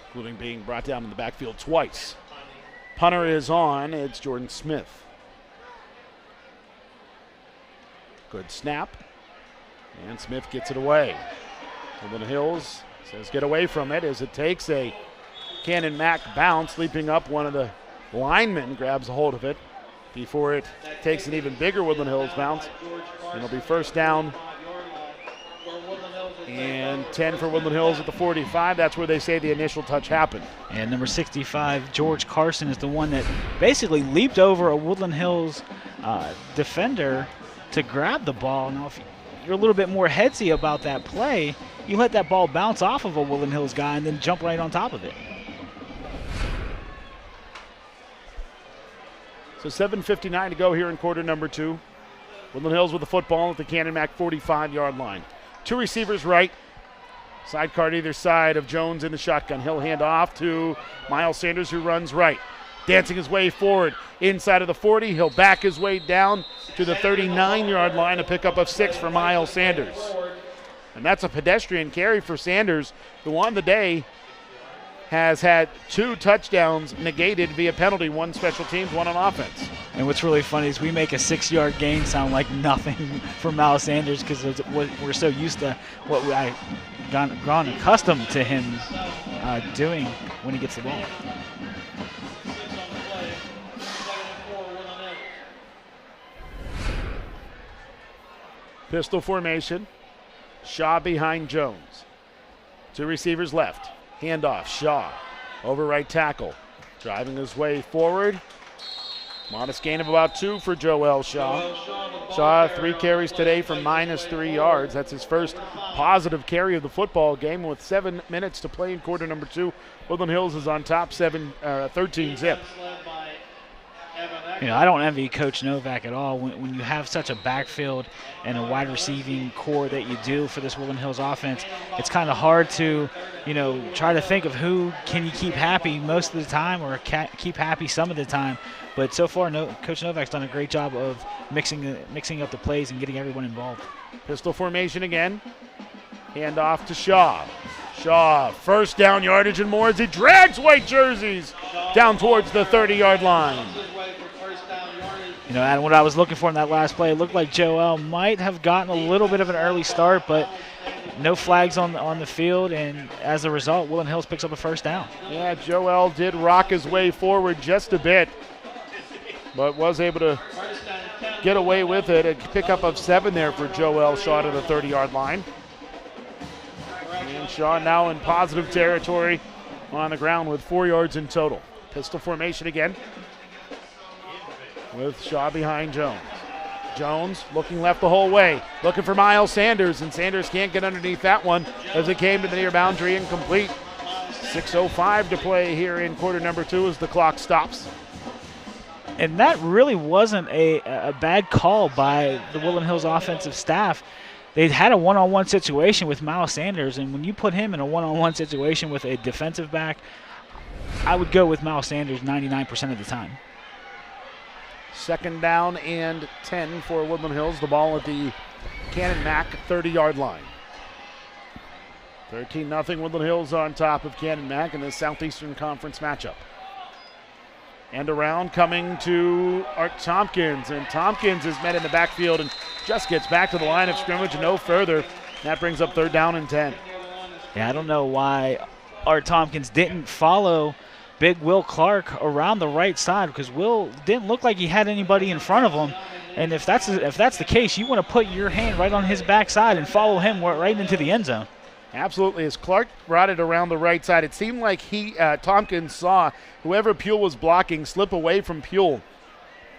including being brought down in the backfield twice. Punter is on. It's Jordan Smith. Good snap. And Smith gets it away. Woodland Hills says get away from it as it takes a Canon-Mac bounce, leaping up. One of the linemen grabs a hold of it before it takes an even bigger Woodland Hills bounce. And it'll be 1st down and 10 for Woodland Hills at the 45. That's where they say the initial touch happened. And number 65, George Carson, is the one that basically leaped over a Woodland Hills defender to grab the ball. Now, if you're a little bit more headsy about that play, you let that ball bounce off of a Woodland Hills guy and then jump right on top of it. So 7:59 to go here in quarter number 2. Woodland Hills with the football at the Canon-Mac 45-yard line. 2 receivers right. Sidecar to either side of Jones in the shotgun. He'll hand off to Miles Sanders, who runs right. Dancing his way forward inside of the 40. He'll back his way down to the 39-yard line. A pickup of 6 for Miles Sanders. And that's a pedestrian carry for Sanders, who on the day has had 2 touchdowns negated via penalty, 1 special teams, 1 on offense. And what's really funny is we make a 6-yard gain sound like nothing for Miles Sanders because we're so used to what I've grown accustomed to him doing when he gets the ball. Pistol formation. Shaw behind Jones. 2 receivers left. Handoff. Shaw over right tackle. Driving his way forward. Modest gain of about 2 for Joel Shaw. Shaw 3 carries today for minus 3 yards. That's his first positive carry of the football game. With 7 minutes to play in quarter number 2, Woodland Hills is on top 13 zip. You know, I don't envy Coach Novak at all when you have such a backfield and a wide receiving core that you do for this Woodland Hills offense. It's kind of hard to, try to think of who can you keep happy most of the time or keep happy some of the time. But so far, Coach Novak's done a great job of mixing up the plays and getting everyone involved. Pistol formation again. Hand off to Shaw. Shaw, 1st down yardage and more as he drags white jerseys down towards the 30-yard line. and what I was looking for in that last play, it looked like Joel might have gotten a little bit of an early start, but no flags on the field, and as a result, Woodland Hills picks up a first down. Yeah, Joel did rock his way forward just a bit, but was able to get away with it. A pickup of 7 there for Joel Shaw to the 30-yard line. And Shaw now in positive territory on the ground with 4 yards in total. Pistol formation again with Shaw behind Jones. Jones looking left the whole way, looking for Miles Sanders, and Sanders can't get underneath that one as it came to the near boundary, incomplete. 6:05 to play here in quarter number 2 as the clock stops. And that really wasn't a bad call by the Woodland Hills offensive staff. They had a one-on-one situation with Miles Sanders, and when you put him in a one-on-one situation with a defensive back, I would go with Miles Sanders 99% of the time. 2nd down and 10 for Woodland Hills. The ball at the Canon-Mac 30-yard line. 13-0 Woodland Hills on top of Canon-Mac in the Southeastern Conference matchup. And around coming to Art Tompkins, and Tompkins is met in the backfield and just gets back to the line of scrimmage and no further. That brings up 3rd down and 10. Yeah, I don't know why Art Tompkins didn't follow big Will Clark around the right side, because Will didn't look like he had anybody in front of him. And if that's the case, you want to put your hand right on his backside and follow him right into the end zone. Absolutely. As Clark brought it around the right side, it seemed like Tompkins saw whoever Puel was blocking slip away from Puel.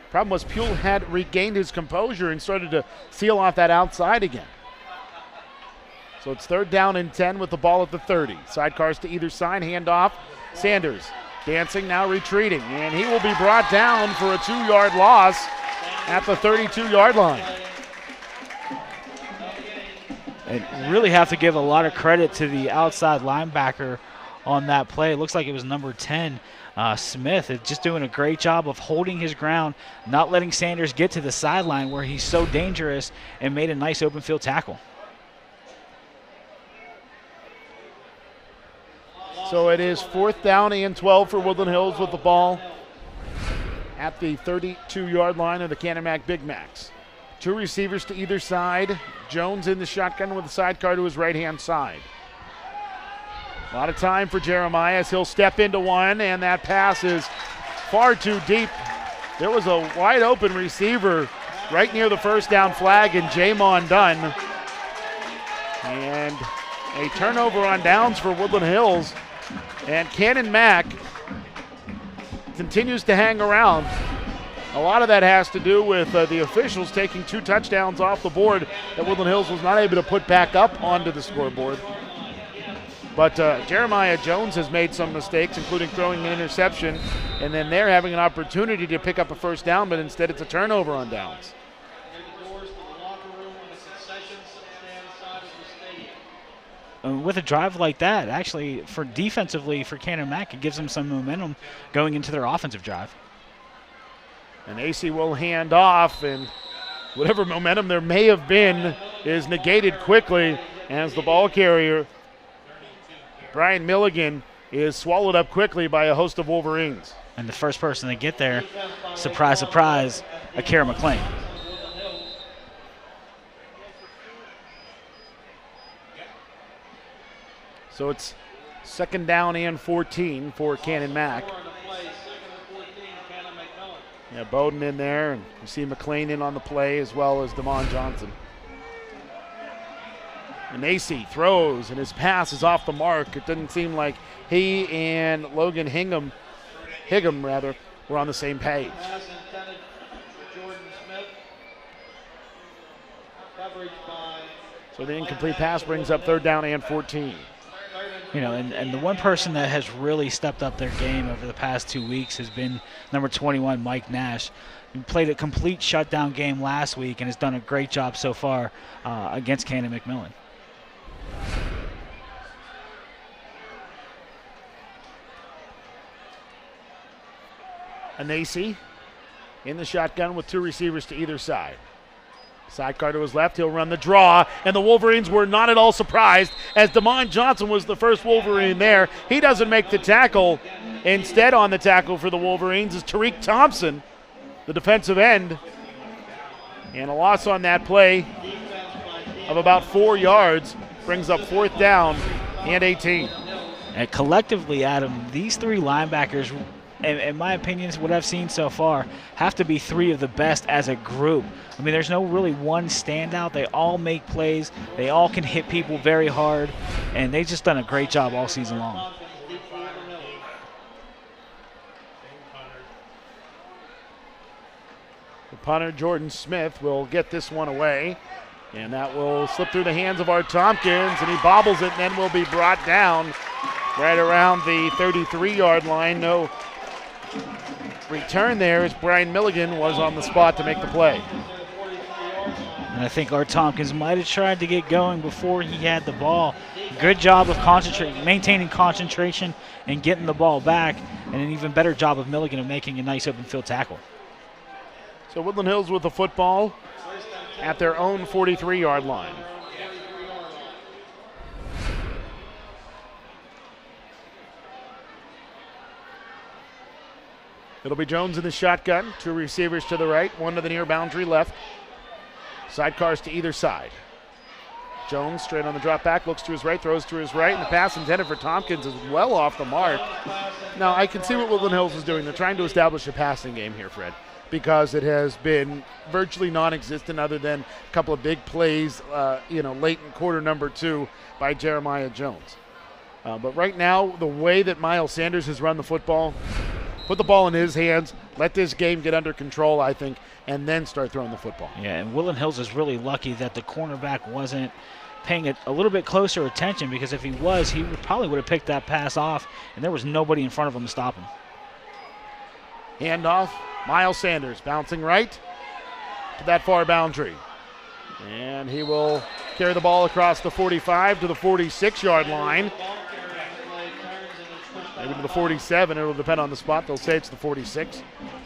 Problem was Puel had regained his composure and started to seal off that outside again. So it's 3rd down and 10 with the ball at the 30. Sidecars to either side, handoff. Sanders dancing, now retreating, and he will be brought down for a 2-yard loss at the 32-yard line. And really have to give a lot of credit to the outside linebacker on that play. It looks like it was number 10, Smith, is just doing a great job of holding his ground, not letting Sanders get to the sideline where he's so dangerous, and made a nice open field tackle. So it is 4th down and 12 for Woodland Hills with the ball at the 32-yard line of the Canon-Mac Big Macs. 2 receivers to either side. Jones in the shotgun with the sidecar to his right-hand side. A lot of time for Jeremiah as he'll step into one, and that pass is far too deep. There was a wide-open receiver right near the 1st down flag, and Jamon Dunn. And a turnover on downs for Woodland Hills. And Canon-Mac continues to hang around. A lot of that has to do with the officials taking 2 touchdowns off the board that Woodland Hills was not able to put back up onto the scoreboard. But Jeremiah Jones has made some mistakes, including throwing an interception, and then they're having an opportunity to pick up a 1st down, but instead it's a turnover on downs. With a drive like that, actually, for defensively for Canon-Mac, it gives them some momentum going into their offensive drive. And AC will hand off, and whatever momentum there may have been is negated quickly as the ball carrier, Brian Milligan, is swallowed up quickly by a host of Wolverines. And the first person to get there, surprise, surprise, Akira McLean. So it's 2nd down and 14 for Canon-Mac. Yeah, Bowden in there, and you see McLean in on the play as well as Damon Johnson. And AC throws, and his pass is off the mark. It didn't seem like he and Logan Higham were on the same page. So the incomplete pass brings up 3rd down and 14. And the one person that has really stepped up their game over the past 2 weeks has been number 21, Mike Nash. He played a complete shutdown game last week and has done a great job so far against Canon-McMillan. Anasi in the shotgun with 2 receivers to either side. Sidecar to his left, he'll run the draw, and the Wolverines were not at all surprised as Damon Johnson was the first Wolverine there. He doesn't make the tackle. Instead on the tackle for the Wolverines is Tariq Thompson. the defensive end. And a loss on that play of about 4 yards brings up 4th down and 18. And collectively, Adam, these 3 linebackers, in my opinion, what I've seen so far, have to be 3 of the best as a group. I mean, there's no really one standout. They all make plays. They all can hit people very hard, and they've just done a great job all season long. The punter, Jordan Smith, will get this one away, and that will slip through the hands of Art Tompkins, and he bobbles it and then will be brought down right around the 33-yard line. No return there as Brian Milligan was on the spot to make the play. And I think Art Tompkins might have tried to get going before he had the ball. Good job of maintaining concentration and getting the ball back, and an even better job of Milligan of making a nice open field tackle. So Woodland Hills with the football at their own 43-yard line. It'll be Jones in the shotgun. 2 receivers to the right, 1 to the near boundary left. Sidecars to either side. Jones straight on the drop back, looks to his right, throws to his right, and the pass intended for Tompkins is well off the mark. Now, I can see what Woodland Hills is doing. They're trying to establish a passing game here, Fred, because it has been virtually non-existent other than a couple of big plays, late in quarter number 2 by Jeremiah Jones. But right now, the way that Miles Sanders has run the football, put the ball in his hands, let this game get under control, I think, and then start throwing the football. Yeah, and Woodland Hills is really lucky that the cornerback wasn't paying a little bit closer attention, because if he was, he probably would have picked that pass off, and there was nobody in front of him to stop him. Handoff, Miles Sanders bouncing right to that far boundary. And he will carry the ball across the 45 to the 46-yard line. Maybe to the 47. It will depend on the spot. They'll say it's the 46.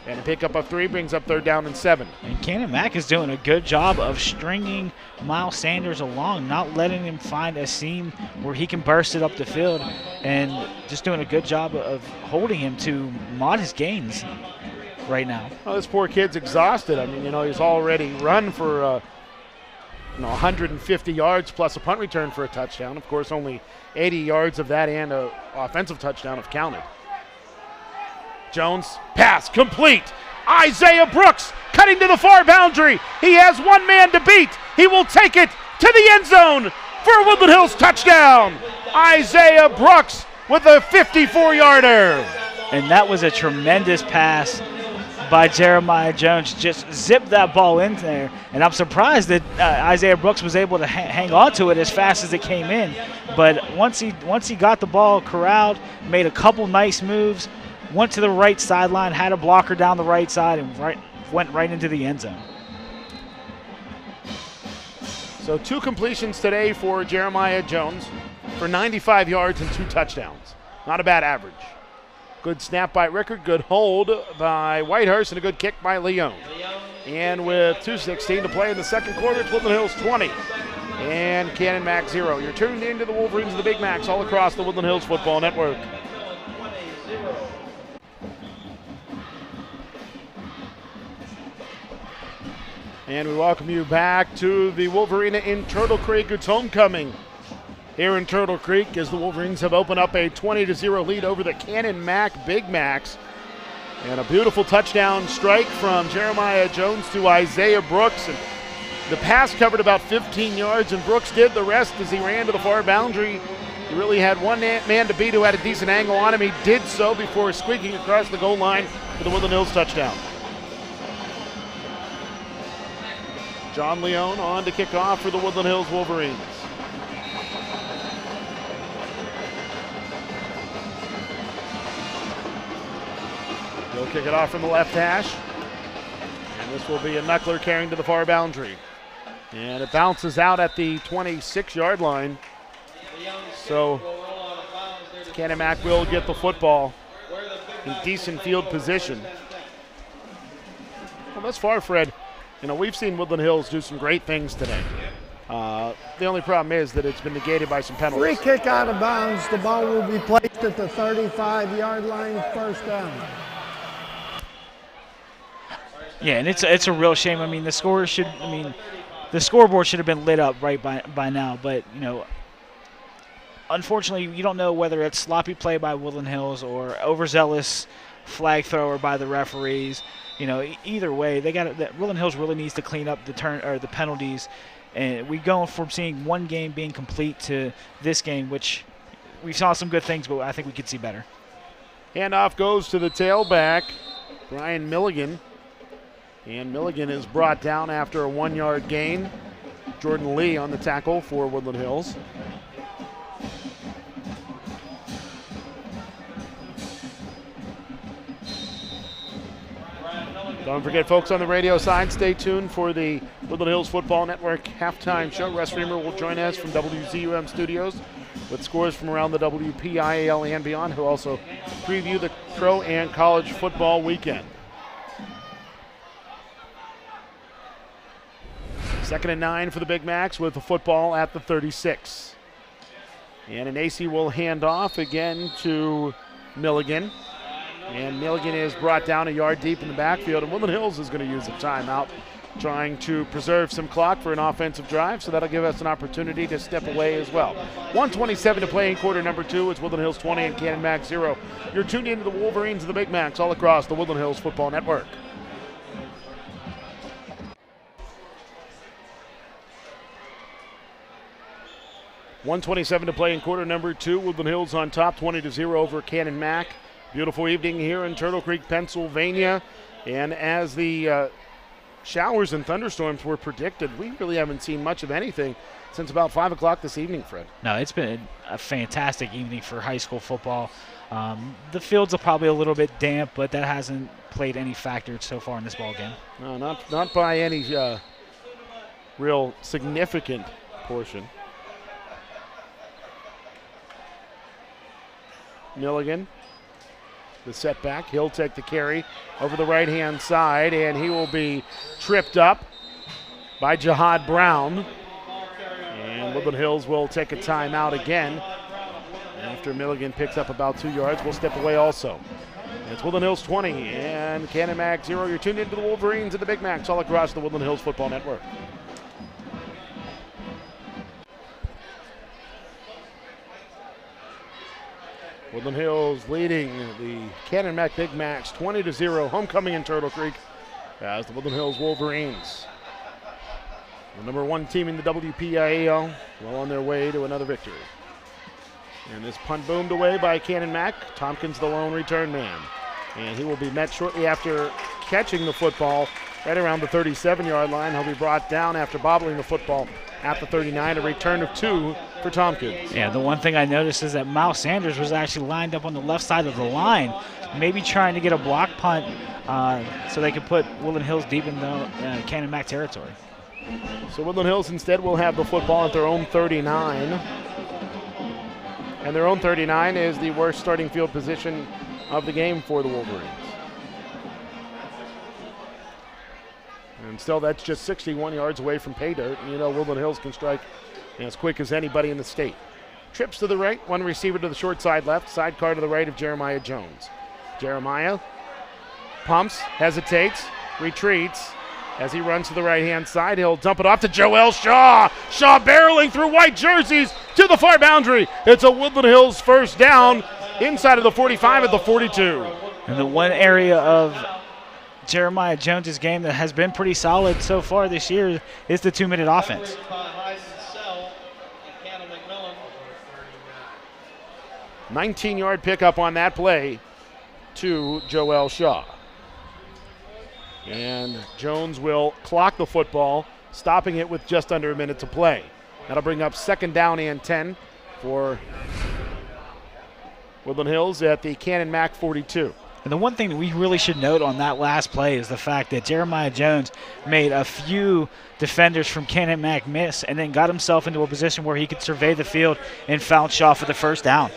And a pickup of 3 brings up 3rd down and 7. And Canon-Mac is doing a good job of stringing Miles Sanders along, not letting him find a seam where he can burst it up the field, and just doing a good job of holding him to modest gains right now. Well, this poor kid's exhausted. I mean, he's already run for 150 yards plus a punt return for a touchdown. Of course, only 80 yards of that and an offensive touchdown have counted. Jones, pass complete. Isaiah Brooks cutting to the far boundary. He has one man to beat. He will take it to the end zone for a Woodland Hills touchdown. Isaiah Brooks with a 54-yarder. And that was a tremendous pass by Jeremiah Jones. Just zipped that ball in there. And I'm surprised that Isaiah Brooks was able to hang on to it as fast as it came in. But once he got the ball corralled, made a couple nice moves, went to the right sideline, had a blocker down the right side, and went right into the end zone. So 2 completions today for Jeremiah Jones for 95 yards and 2 touchdowns. Not a bad average. Good snap by Rickard, good hold by Whitehurst, and a good kick by Leone. And with 2:16 to play in the second quarter, it's Woodland Hills 20 and Canon-Mac 0. You're tuned into the Wolverines of the Big Macs all across the Woodland Hills Football Network. And we welcome you back to the Wolverena in Turtle Creek. It's homecoming here in Turtle Creek as the Wolverines have opened up a 20-0 lead over the Canon-Mac Big Macs. And a beautiful touchdown strike from Jeremiah Jones to Isaiah Brooks. And the pass covered about 15 yards, and Brooks did the rest as he ran to the far boundary. He really had one man to beat who had a decent angle on him. He did so before squeaking across the goal line for the Woodland Hills touchdown. John Leone on to kick off for the Woodland Hills Wolverines. He'll kick it off from the left hash. And this will be a knuckler carrying to the far boundary. And it bounces out at the 26-yard line. So Canon-Mac will get the football in decent field position. Well, thus far, Fred, we've seen Woodland Hills do some great things today. The only problem is that it's been negated by some penalties. Free kick out of bounds. The ball will be placed at the 35-yard line, 1st down. Yeah, and it's a real shame. I mean, the scoreboard should have been lit up right by now, but unfortunately, you don't know whether it's sloppy play by Woodland Hills or overzealous flag thrower by the referees. Either way, Woodland Hills really needs to clean up the penalties, and we go from seeing one game being complete to this game, which we saw some good things, but I think we could see better. Handoff goes to the tailback, Brian Milligan. And Milligan is brought down after a 1-yard gain. Jordan Lee on the tackle for Woodland Hills. Don't forget, folks, on the radio side, stay tuned for the Woodland Hills Football Network halftime show. Russ Reamer will join us from WZUM Studios with scores from around the WPIAL and beyond. He'll also preview the pro and college football weekend. 2nd and 9 for the Big Macs with the football at the 36. And an AC will hand off again to Milligan. And Milligan is brought down a yard deep in the backfield. And Woodland Hills is going to use a timeout, trying to preserve some clock for an offensive drive. So that'll give us an opportunity to step away as well. 1:27 to play in quarter number 2. It's Woodland Hills 20 and Canon-McMillan 0. You're tuned into the Wolverines of the Big Macs all across the Woodland Hills Football Network. .127 to play in quarter number 2. Woodland Hills on top, 20-0 over Canon-McMillan. Beautiful evening here in Turtle Creek, Pennsylvania. And as the showers and thunderstorms were predicted, we really haven't seen much of anything since about 5 o'clock this evening, Fred. No, it's been a fantastic evening for high school football. The fields are probably a little bit damp, but that hasn't played any factor so far in this ball game. No, not by any real significant portion. Milligan, the setback. He'll take the carry over the right-hand side, and he will be tripped up by Jihad Brown. And Woodland Hills will take a timeout again. After Milligan picks up about 2 yards, we'll step away also. It's Woodland Hills 20 and Canon-McMillan 0. You're tuned into the Wolverines and the Big Macs all across the Woodland Hills Football Network. Woodland Hills leading the Canon-McMillan Big Macs 20-0, homecoming in Turtle Creek as the Woodland Hills Wolverines, the number 1 team in the WPIAL, well on their way to another victory. And this punt boomed away by Canon-McMillan. Tompkins, the lone return man. And he will be met shortly after catching the football right around the 37-yard line. He'll be brought down after bobbling the football at the 39, a return of 2 for Tompkins. Yeah, the one thing I noticed is that Miles Sanders was actually lined up on the left side of the line, maybe trying to get a block punt so they could put Woodland Hills deep in the Canon-McMillan territory. So Woodland Hills instead will have the football at their own 39. And their own 39 is the worst starting field position of the game for the Wolverines. And still, that's just 61 yards away from pay dirt. And you know Woodland Hills can strike as quick as anybody in the state. Trips to the right, one receiver to the short side left, sidecar to the right of Jeremiah Jones. Jeremiah pumps, hesitates, retreats. As he runs to the right-hand side, he'll dump it off to Joel Shaw. Shaw barreling through white jerseys to the far boundary. It's a Woodland Hills first down inside of the 45 at the 42. And the one area of Jeremiah Jones' game that has been pretty solid so far this year is the 2-minute offense. 19-yard pickup on that play to Joel Shaw. And Jones will clock the football, stopping it with just under a minute to play. That'll bring up 2nd down and 10 for Woodland Hills at the Canon-McMillan 42. And the one thing that we really should note on that last play is the fact that Jeremiah Jones made a few defenders from Canon-McMillan miss and then got himself into a position where he could survey the field and found Shaw for the first down.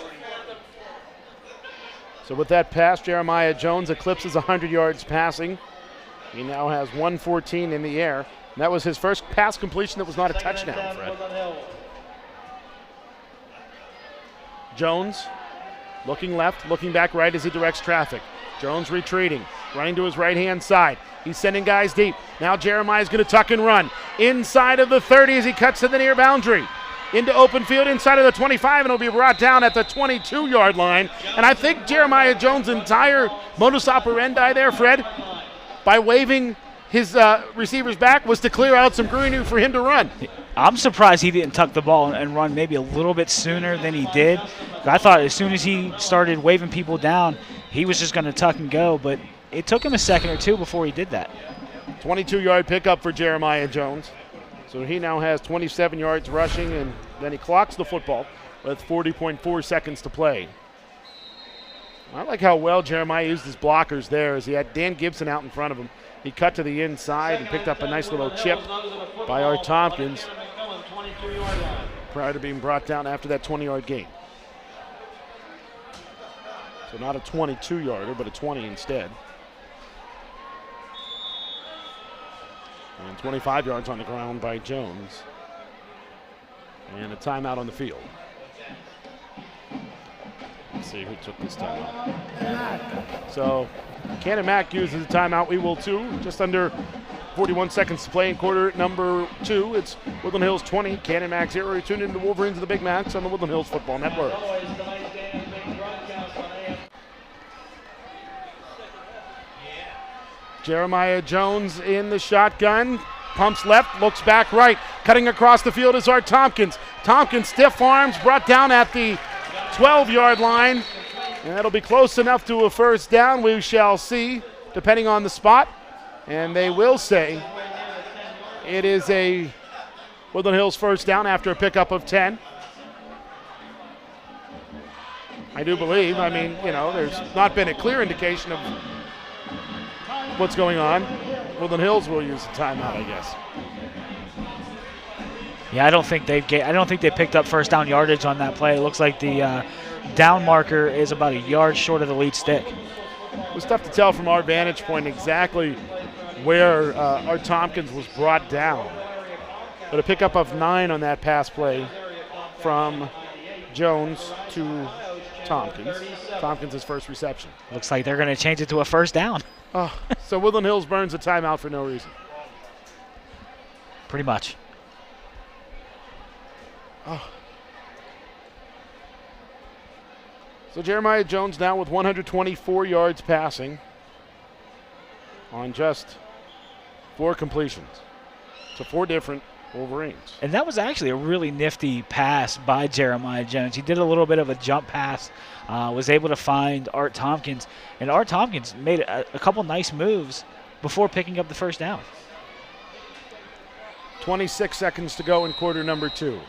So with that pass, Jeremiah Jones eclipses 100 yards passing. He now has 114 in the air. And that was his first pass completion that was not a touchdown, Fred. Jones looking left, looking back right as he directs traffic. Jones retreating. running to his right-hand side. He's sending guys deep. Now Jeremiah's going to tuck and run. Inside of the 30 as he cuts to the near boundary. Into open field inside of the 25, and it'll be brought down at the 22-yard line. And I think Jeremiah Jones' entire modus operandi there, Fred, by waving his receivers back, was to clear out some greenery for him to run. I'm surprised he didn't tuck the ball and run maybe a little bit sooner than he did. I thought as soon as he started waving people down, he was just going to tuck and go, but it took him a second or two before he did that. 22-yard pickup for Jeremiah Jones. So he now has 27 yards rushing, and then he clocks the football with 40.4 seconds to play. I like how well Jeremiah used his blockers there as he had Dan Gibson out in front of him. He cut to the inside and picked up a nice little chip by Art Tompkins prior to being brought down after that 20-yard gain. So not a 22-yarder, but a 20 instead. And 25 yards on the ground by Jones. And a timeout on the field. Let's see who took this timeout. So Canon-Mac uses a timeout. We will too. Just under 41 seconds to play in quarter number 2. It's Woodland Hills 20, Canon-Mac 0. You're tuned into the Wolverines of the Big Macs on the Woodland Hills Football Network. Jeremiah Jones in the shotgun. Pumps left, looks back right. Cutting across the field is Art Tompkins. Tompkins, stiff arms, brought down at the 12-yard line. And that'll be close enough to a first down. We shall see, depending on the spot. And they will say it is a Woodland Hills first down after a pickup of 10. I do believe. I mean, you know, there's not been a clear indication of what's going on. Woodland Hills will use a timeout, I guess. Yeah, I don't think they picked up first down yardage on that play. It looks like the down marker is about a yard short of the lead stick. It was tough to tell from our vantage point exactly where Art Tompkins was brought down. But a pickup of 9 on that pass play from Jones to Tompkins. Tompkins' first reception. Looks like they're going to change it to a first down. Oh, so Woodland Hills burns a timeout for no reason. Pretty much. Oh. So Jeremiah Jones now with 124 yards passing on just 4 completions to 4 different Wolverines. And that was actually a really nifty pass by Jeremiah Jones. He did a little bit of a jump pass, was able to find Art Tompkins, and Art Tompkins made a couple nice moves before picking up the first down. 26 seconds to go in quarter number 2.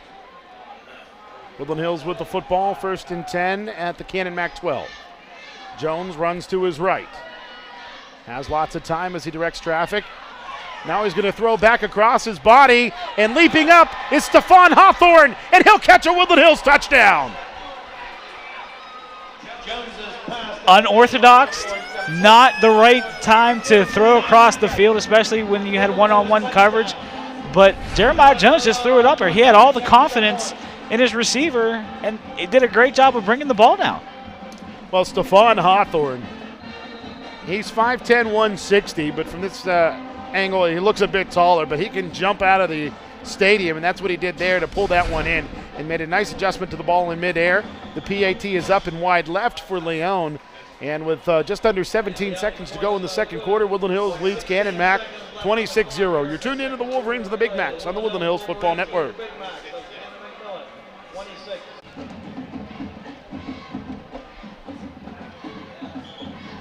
Woodland Hills with the football, 1st and 10 at the Canon-Mac 12. Jones runs to his right. Has lots of time as he directs traffic. Now he's going to throw back across his body, and leaping up is Stephon Hawthorne, and he'll catch a Woodland Hills touchdown. Unorthodox, not the right time to throw across the field, especially when you had one-on-one coverage. But Jeremiah Jones just threw it up there. He had all the confidence in his receiver, and he did a great job of bringing the ball down. Well, Stephon Hawthorne, he's 5'10", 160, but from this angle, he looks a bit taller, but he can jump out of the stadium, and that's what he did there to pull that one in and made a nice adjustment to the ball in midair. The PAT is up and wide left for Leon, and with just under 17 seconds to go in the second quarter, Woodland Hills leads Canon-Mac 26-0. You're tuned into the Wolverines of the Big Macs on the Woodland Hills Football Network.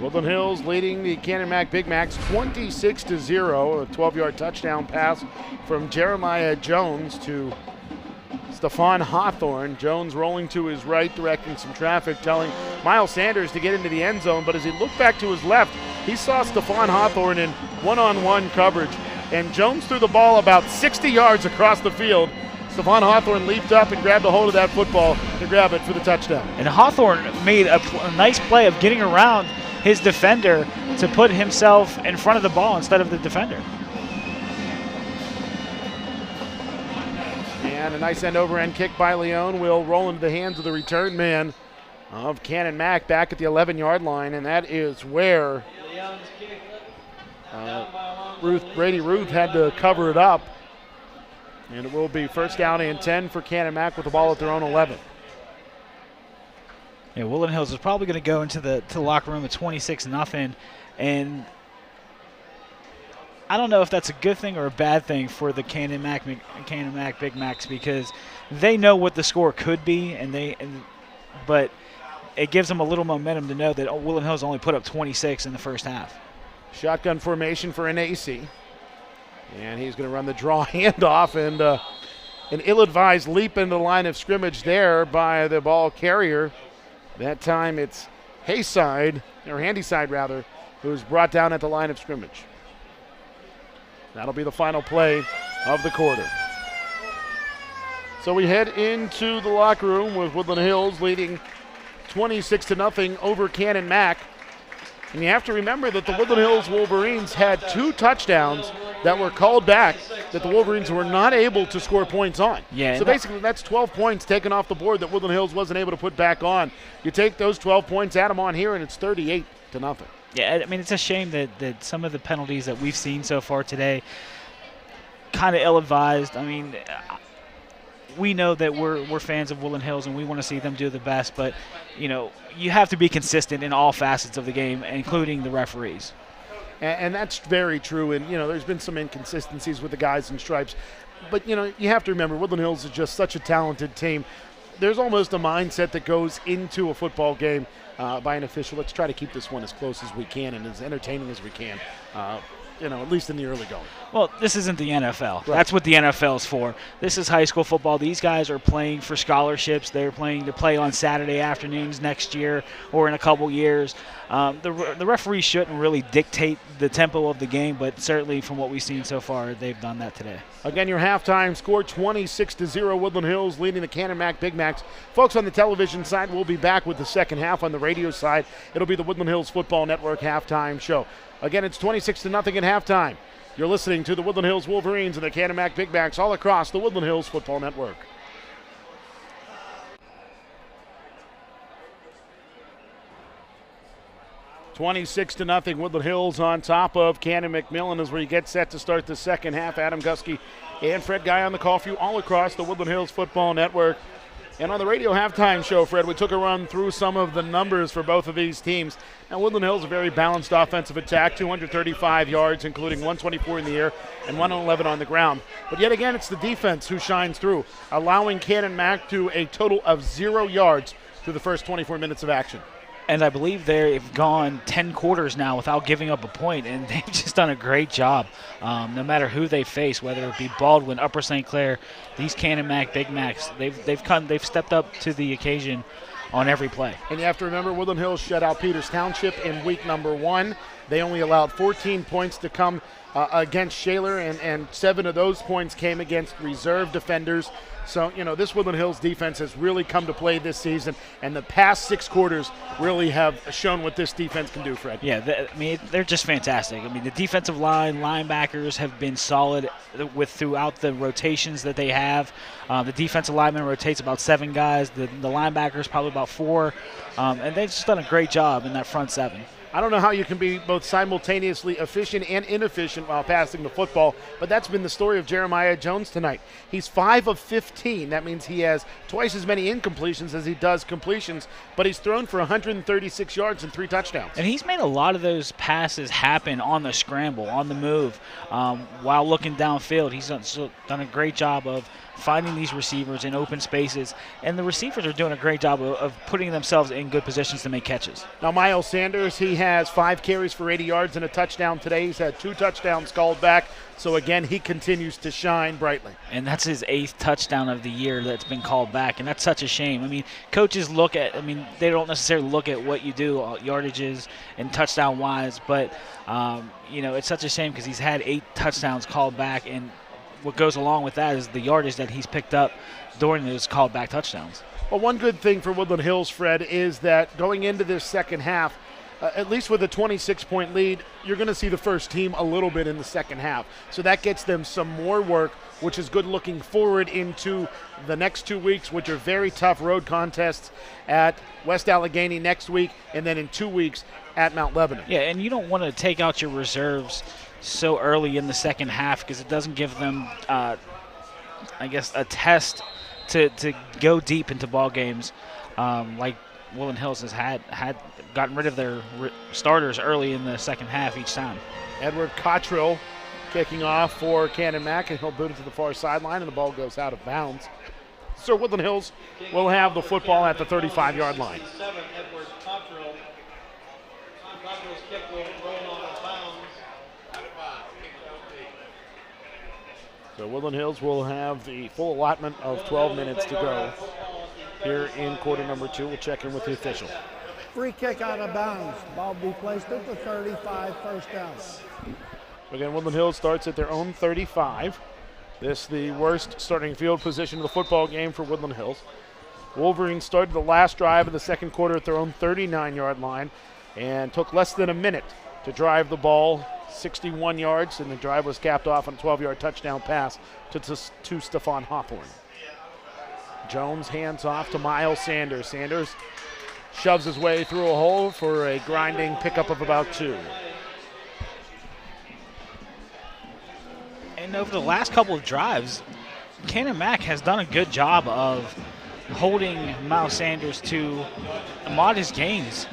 Woodland Hills leading the Canon-Mac Big Macs 26-0. A 12-yard touchdown pass from Jeremiah Jones to Stephon Hawthorne. Jones rolling to his right, directing some traffic, telling Miles Sanders to get into the end zone. But as he looked back to his left, he saw Stephon Hawthorne in one-on-one coverage. And Jones threw the ball about 60 yards across the field. Stephon Hawthorne leaped up and grabbed a hold of that football to grab it for the touchdown. And Hawthorne made a nice play of getting around his defender to put himself in front of the ball instead of the defender. And a nice end-over-end kick by Leon will roll into the hands of the return man of Canon-Mac back at the 11-yard line, and that is where Brady Ruth had to cover it up. And it will be first down and 10 for Canon-Mac with the ball at their own 11. Yeah, Woodland Hills is probably going to go into the locker room at 26-0, and I don't know if that's a good thing or a bad thing for the Canon-Mac Big Macs, because they know what the score could be, but it gives them a little momentum to know that Woodland Hills only put up 26 in the first half. Shotgun formation for NAC, and he's going to run the draw handoff, and an ill-advised leap into the line of scrimmage there by the ball carrier. That time it's Handyside rather, who's brought down at the line of scrimmage. That'll be the final play of the quarter. So we head into the locker room with Woodland Hills leading 26-0 over Canon-Mac. And you have to remember that the Woodland Hills Wolverines had 2 touchdowns that were called back that the Wolverines were not able to score points on. Yeah. So basically that's 12 points taken off the board that Woodland Hills wasn't able to put back on. You take those 12 points, add them on here, and it's 38-0. Yeah, I mean, it's a shame that some of the penalties that we've seen so far today kind of ill-advised. I mean, we know that we're fans of Woodland Hills and we want to see them do the best, but, you know, you have to be consistent in all facets of the game, including the referees. And that's very true. And, you know, there's been some inconsistencies with the guys in stripes. But, you know, you have to remember Woodland Hills is just such a talented team. There's almost a mindset that goes into a football game by an official. Let's try to keep this one as close as we can and as entertaining as we can, you know, at least in the early going. Well, this isn't the NFL. Right. That's what the NFL is for. This is high school football. These guys are playing for scholarships. They're playing to play on Saturday afternoons next year or in a couple years. The referees shouldn't really dictate the tempo of the game, but certainly from what we've seen so far, they've done that today. Again, your halftime score 26-0, Woodland Hills leading the Canon-Mac Big Macs. Folks, on the television side, we'll be back with the second half. On the radio side, it'll be the Woodland Hills Football Network halftime show. Again, it's 26-0 at halftime. You're listening to the Woodland Hills Wolverines and the Canon-Mac Big Macs all across the Woodland Hills Football Network. $26-0, Woodland Hills on top of Canon-McMillan as we get set to start the second half. Adam Gusky and Fred Guy on the call for you all across the Woodland Hills Football Network. And on the radio halftime show, Fred, we took a run through some of the numbers for both of these teams. Now, Woodland Hills, a very balanced offensive attack, 235 yards, including 124 in the air and 111 on the ground. But yet again, it's the defense who shines through, allowing Canon-Mac to a total of 0 yards through the first 24 minutes of action. And I believe they've gone 10 quarters now without giving up a point, and they've just done a great job. No matter who they face, whether it be Baldwin, Upper St. Clair, these Canon-Mac Big Macs, they've stepped up to the occasion on every play. And you have to remember, Woodland Hills shut out Peters Township in week number 1. They only allowed 14 points to come against Shaler, and 7 of those points came against reserve defenders. So, you know, this Woodland Hills defense has really come to play this season, and the past 6 quarters really have shown what this defense can do, Fred. Yeah, they're just fantastic. I mean, the defensive line, linebackers have been solid throughout the rotations that they have. The defensive lineman rotates about 7 guys. The linebackers probably about 4. And they've just done a great job in that front 7. I don't know how you can be both simultaneously efficient and inefficient while passing the football, but that's been the story of Jeremiah Jones tonight. He's 5 of 15. That means he has twice as many incompletions as he does completions, but he's thrown for 136 yards and 3 touchdowns. And he's made a lot of those passes happen on the scramble, on the move, while looking downfield. He's done a great job of finding these receivers in open spaces, and the receivers are doing a great job of putting themselves in good positions to make catches. Now, Miles Sanders, he has 5 carries for 80 yards and a touchdown today. He's had 2 touchdowns called back, so again, he continues to shine brightly. And that's his 8th touchdown of the year that's been called back, and that's such a shame. I mean, coaches they don't necessarily look at what you do, yardages and touchdown-wise, but, you know, it's such a shame because he's had 8 touchdowns called back, and what goes along with that is the yardage that he's picked up during those called back touchdowns. Well, one good thing for Woodland Hills, Fred, is that going into this second half, at least with a 26-point lead, you're going to see the first team a little bit in the second half. So that gets them some more work, which is good looking forward into the next 2 weeks, which are very tough road contests at West Allegheny next week, and then in 2 weeks at Mount Lebanon. Yeah, and you don't want to take out your reserves so early in the second half because it doesn't give them, I guess, a test to go deep into ball games like Woodland Hills has had gotten rid of their starters early in the second half each time. Edward Cottrell kicking off for Canon-Mac, and he'll boot it to the far sideline, and the ball goes out of bounds. So Woodland Hills will have the football at the 35-yard line. Edward Cottrell. Cottrell's kick will roll out of bounds. So Woodland Hills will have the full allotment of 12 minutes to go here in quarter number 2. We'll check in with the official. Free kick out of bounds. Ball be placed at the 35, first down. Again, Woodland Hills starts at their own 35. This the worst starting field position of the football game for Woodland Hills. Wolverines started the last drive of the second quarter at their own 39-yard line and took less than a minute to drive the ball 61 yards, and the drive was capped off on a 12-yard touchdown pass to Stephon Hawthorne. Jones hands off to Miles Sanders. Sanders shoves his way through a hole for a grinding pickup of about 2. And over the last couple of drives, Canon-Mac has done a good job of holding Miles Sanders to modest gains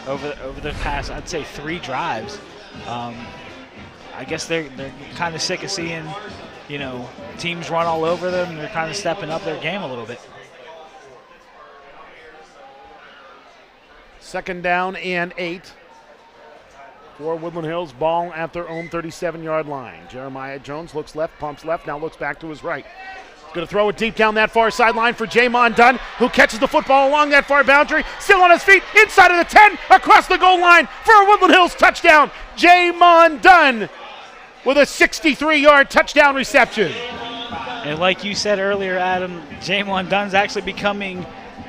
over the past, I'd say, 3 drives. I guess they're kind of sick of seeing, teams run all over them. They're kind of stepping up their game a little bit. Second down and 8 for Woodland Hills. Ball at their own 37-yard line. Jeremiah Jones looks left, pumps left, now looks back to his right. He's going to throw it deep down that far sideline for Jamon Dunn, who catches the football along that far boundary. Still on his feet, inside of the 10, across the goal line for a Woodland Hills touchdown. Jamon Dunn with a 63-yard touchdown reception. And like you said earlier, Adam, Jamon Dunn's actually becoming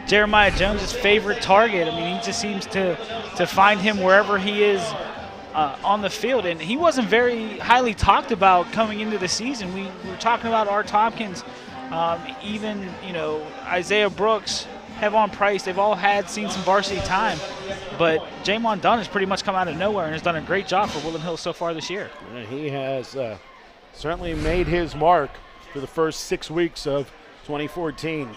Jeremiah Jones' favorite target. I mean, he just seems to find him wherever he is on the field. And he wasn't very highly talked about coming into the season. We were talking about Art Tompkins, even, Isaiah Brooks, Hevon Price. They've all seen some varsity time. But Jamon Dunn has pretty much come out of nowhere and has done a great job for Woodland Hills so far this year. Yeah, he has certainly made his mark for the first 6 weeks of 2014.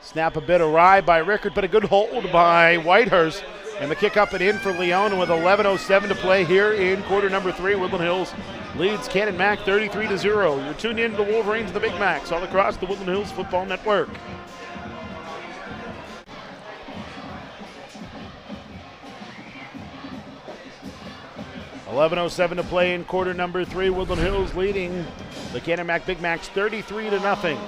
Snap a bit awry by Rickard, but a good hold by Whitehurst. And the kick up and in for Leone with 11:07 to play here in quarter number 3. Woodland Hills leads Canon-Mac 33-0. You're tuned in to the Wolverines and the Big Macs all across the Woodland Hills Football Network. $11:07 to play in quarter number 3. Woodland Hills leading the Canon-Mac Big Macs 33-0.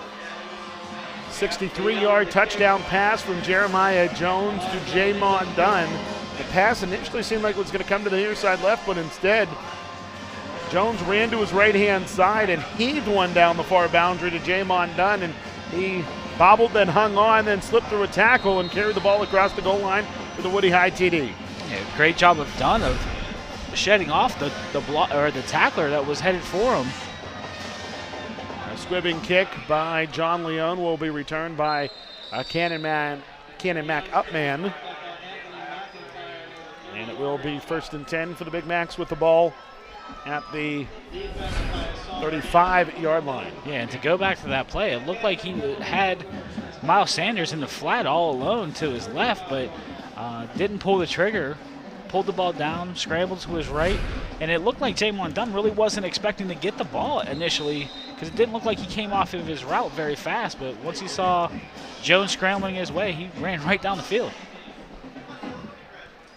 63-yard touchdown pass from Jeremiah Jones to Jamon Dunn. The pass initially seemed like it was going to come to the near side left, but instead Jones ran to his right-hand side and heaved one down the far boundary to Jamon Dunn, and he bobbled, then hung on, then slipped through a tackle and carried the ball across the goal line for the Woody High TD. Yeah, great job of Dunn of shedding off the tackler that was headed for him. A squibbing kick by John Leone will be returned by a Canon-Mac Upman. And it will be 1st and 10 for the Big Macs with the ball at the 35-yard line. Yeah, and to go back to that play, it looked like he had Miles Sanders in the flat all alone to his left, but didn't pull the trigger. Pulled the ball down, scrambled to his right, and it looked like Jamon Dunn really wasn't expecting to get the ball initially because it didn't look like he came off of his route very fast, but once he saw Jones scrambling his way, he ran right down the field.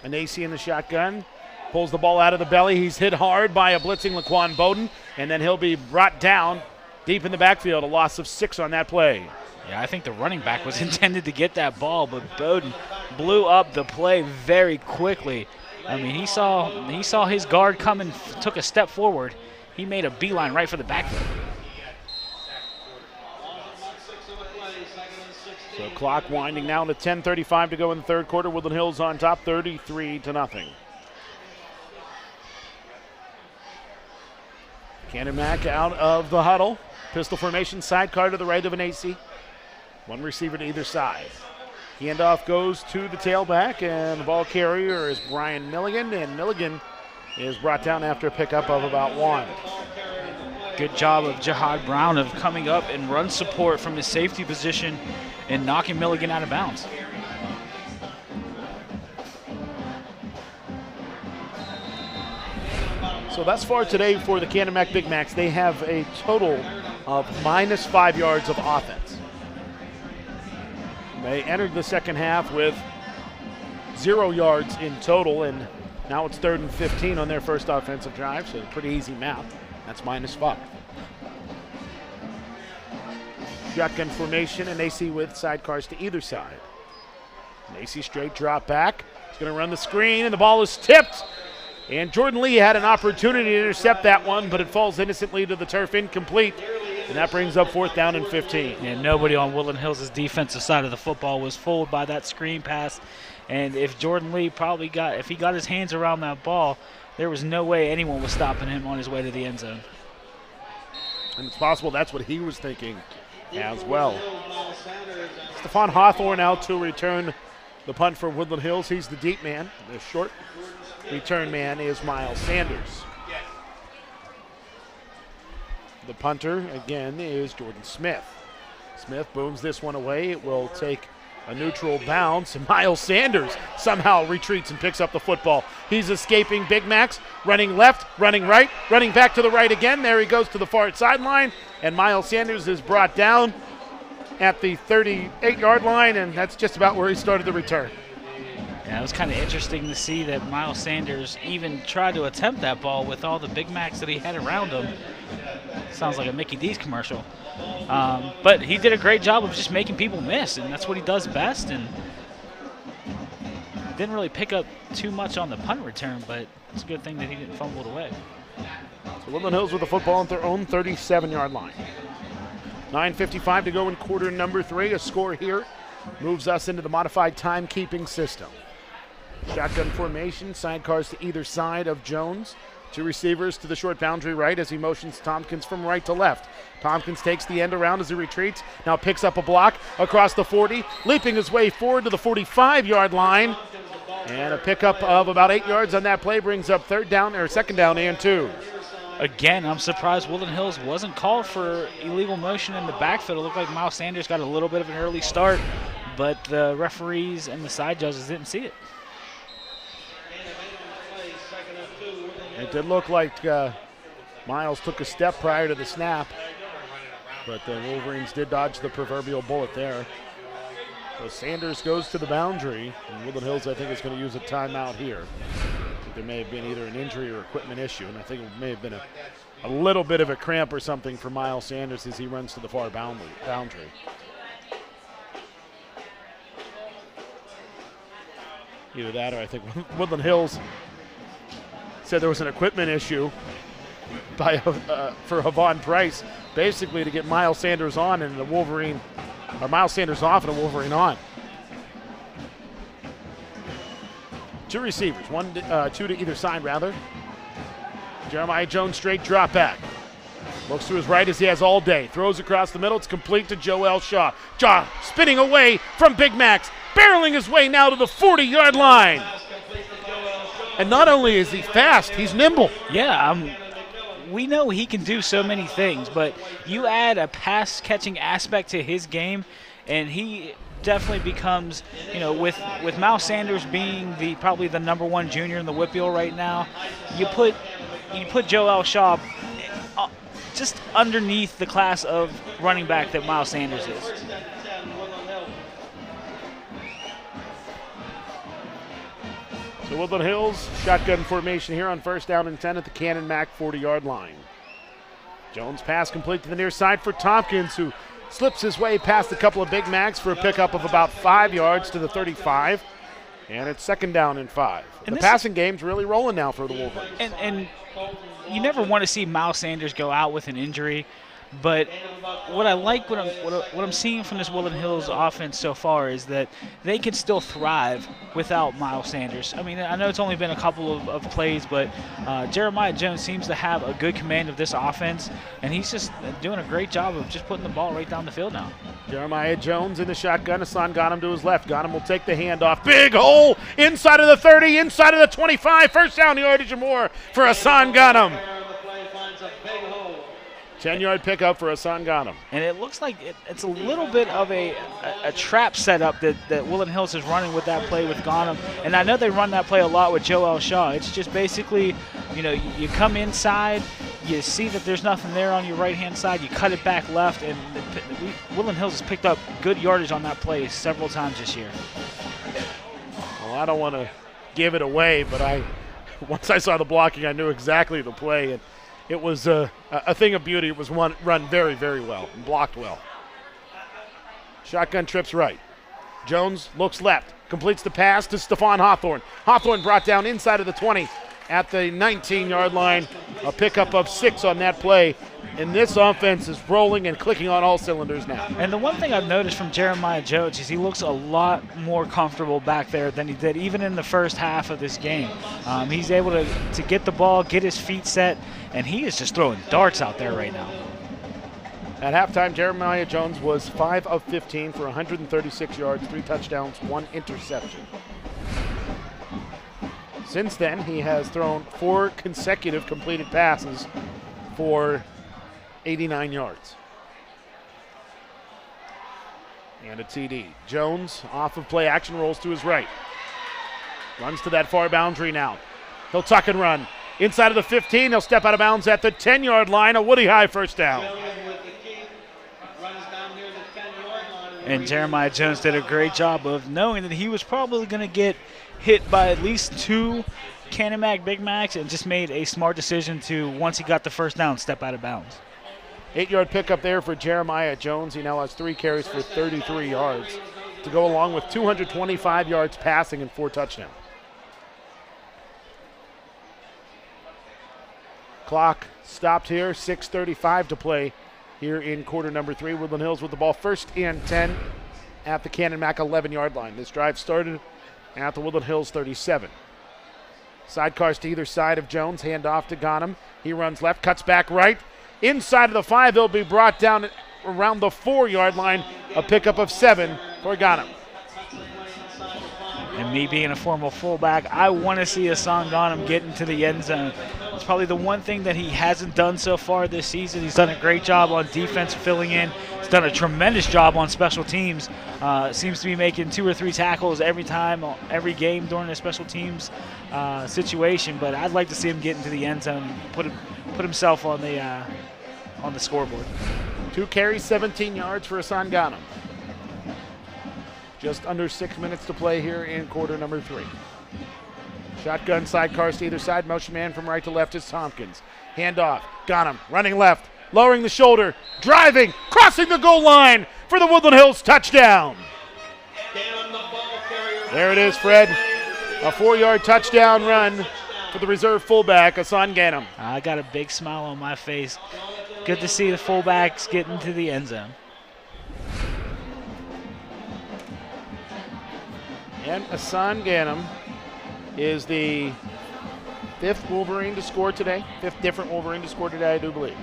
And AC in the shotgun, pulls the ball out of the belly. He's hit hard by a blitzing Laquan Bowden, and then he'll be brought down deep in the backfield, a loss of 6 on that play. Yeah, I think the running back was intended to get that ball, but Bowden blew up the play very quickly. I mean, he saw his guard come and took a step forward. He made a beeline right for the backfield. So clock winding now to 10:35 to go in the third quarter. Woodland Hills on top, 33-0. Canon-Mac out of the huddle. Pistol formation, sidecar to the right of an AC. One receiver to either side. Handoff goes to the tailback, and the ball carrier is Brian Milligan, and Milligan is brought down after a pickup of about 1. Good job of Jihad Brown of coming up and run support from his safety position and knocking Milligan out of bounds. So thus far today for the Canon-Mac Big Macs, they have a total of -5 yards of offense. They entered the second half with 0 yards in total, and now it's 3rd and 15 on their first offensive drive, so pretty easy math. That's -5. Shotgun formation, and AC with sidecars to either side. And AC straight drop back. He's going to run the screen, and the ball is tipped. And Jordan Lee had an opportunity to intercept that one, but it falls innocently to the turf, incomplete. And that brings up 4th down and 15. And nobody on Woodland Hills' defensive side of the football was fooled by that screen pass. And if Jordan Lee if he got his hands around that ball, there was no way anyone was stopping him on his way to the end zone. And it's possible that's what he was thinking as well. Stephon Hawthorne out to return the punt for Woodland Hills. He's the deep man. The short return man is Miles Sanders. The punter, again, is Jordan Smith. Smith booms this one away. It will take a neutral bounce, and Miles Sanders somehow retreats and picks up the football. He's escaping Big Macs, running left, running right, running back to the right again. There he goes to the far sideline, and Miles Sanders is brought down at the 38-yard line, and that's just about where he started the return. Yeah, it was kind of interesting to see that Miles Sanders even tried to attempt that ball with all the Big Macs that he had around him. Sounds like a Mickey D's commercial. But he did a great job of just making people miss, and that's what he does best. And didn't really pick up too much on the punt return, but it's a good thing that he didn't fumble it away. So Woodland Hills with the football at their own 37-yard line. 9:55 to go in quarter number 3. A score here moves us into the modified timekeeping system. Shotgun formation, sidecars to either side of Jones. 2 receivers to the short boundary right as he motions Tompkins from right to left. Tompkins takes the end around as he retreats, now picks up a block across the 40, leaping his way forward to the 45-yard line. And a pickup of about 8 yards on that play brings up 2nd down and 2. Again, I'm surprised Woodland Hills wasn't called for illegal motion in the backfield. It looked like Miles Sanders got a little bit of an early start, but the referees and the side judges didn't see it. It did look like Miles took a step prior to the snap, but the Wolverines did dodge the proverbial bullet there. So Sanders goes to the boundary, and Woodland Hills, I think, is going to use a timeout here. I think there may have been either an injury or equipment issue, and I think it may have been a little bit of a cramp or something for Miles Sanders as he runs to the far boundary. Either that or I think Woodland Hills said there was an equipment issue for Havon Price, basically to get Miles Sanders on and Miles Sanders off and a Wolverine on. 2 receivers, 2 to either side rather. Jeremiah Jones straight drop back. Looks to his right as he has all day. Throws across the middle. It's complete to Joel Shaw. Shaw spinning away from Big Macs, barreling his way now to the 40-yard line. And not only is he fast, he's nimble. Yeah, we know he can do so many things, but you add a pass-catching aspect to his game, and he definitely becomes, with Miles Sanders being probably the #1 junior in the Whitfield right now, you put Joel Shaw just underneath the class of running back that Miles Sanders is. So Woodland Hills, shotgun formation here on 1st down and 10 at the Canon-Mac 40-yard line. Jones pass complete to the near side for Tompkins, who slips his way past a couple of Big Macs for a pickup of about 5 yards to the 35. And it's 2nd down and 5. And the passing game's really rolling now for the Wolverines. And you never want to see Miles Sanders go out with an injury, But what I like, what I'm seeing from this Woodland Hills offense so far is that they can still thrive without Miles Sanders. I mean, I know it's only been a couple of plays, but Jeremiah Jones seems to have a good command of this offense, and he's just doing a great job of just putting the ball right down the field now. Jeremiah Jones in the shotgun. Hassan Ghanem to his left. Ghanem will take the handoff. Big hole inside of the 30, inside of the 25. First down yardage or more for Hassan Ghanem. 10-yard pickup for Hassan Ghanem. And it looks like it's a little bit of a trap setup that Woodland Hills is running with that play with Ghanem. And I know they run that play a lot with Joel Shaw. It's just basically, you come inside, you see that there's nothing there on your right-hand side, you cut it back left, and Woodland Hills has picked up good yardage on that play several times this year. Well, I don't want to give it away, but once I saw the blocking, I knew exactly the play. And it was a thing of beauty. It was run very, very well and blocked well. Shotgun trips right. Jones looks left, completes the pass to Stephon Hawthorne. Hawthorne brought down inside of the 20 at the 19-yard line. A pickup of 6 on that play. And this offense is rolling and clicking on all cylinders now. And the one thing I've noticed from Jeremiah Jones is he looks a lot more comfortable back there than he did even in the first half of this game. He's able to get the ball, get his feet set, and he is just throwing darts out there right now. At halftime, Jeremiah Jones was 5 of 15 for 136 yards, 3 touchdowns, 1 interception. Since then, he has thrown 4 consecutive completed passes for 89 yards. And a TD. Jones off of play action, rolls to his right. Runs to that far boundary now. He'll tuck and run. Inside of the 15, he'll step out of bounds at the 10-yard line. A Woody High first down. And Jeremiah Jones did a great job of knowing that he was probably going to get hit by at least 2 Canon-McMillan Big Macs and just made a smart decision to, once he got the first down, step out of bounds. 8-yard pickup there for Jeremiah Jones. He now has 3 carries for 33 yards to go along with 225 yards passing and 4 touchdowns. Clock stopped here, 6:35 to play here in quarter number 3. Woodland Hills with the ball first and 10 at the Canon-Mac 11-yard line. This drive started at the Woodland Hills 37. Sidecars to either side of Jones, hand off to Ghanem. He runs left, cuts back right. Inside of the 5, he'll be brought down around the 4-yard line. A pickup of 7 for Ghanem. And me being a former fullback, I want to see Hassan Ghanem get into the end zone. It's probably the one thing that he hasn't done so far this season. He's done a great job on defense filling in. He's done a tremendous job on special teams. Seems to be making 2 or 3 tackles every time, every game during a special teams situation. But I'd like to see him get into the end zone and put himself on the scoreboard. 2 carries, 17 yards for Hassan Ghanem. Just under 6 minutes to play here in quarter number 3. Shotgun sidecars to either side. Motion man from right to left is Tompkins. Handoff. Ghanem running left. Lowering the shoulder. Driving. Crossing the goal line for the Woodland Hills touchdown. There it is, Fred. A 4-yard touchdown run for the reserve fullback, Hassan Ghanem. I got a big smile on my face. Good to see the fullbacks get into the end zone. And Hassan Ghanem is the 5th Wolverine to score today. 5th different Wolverine to score today, I do believe.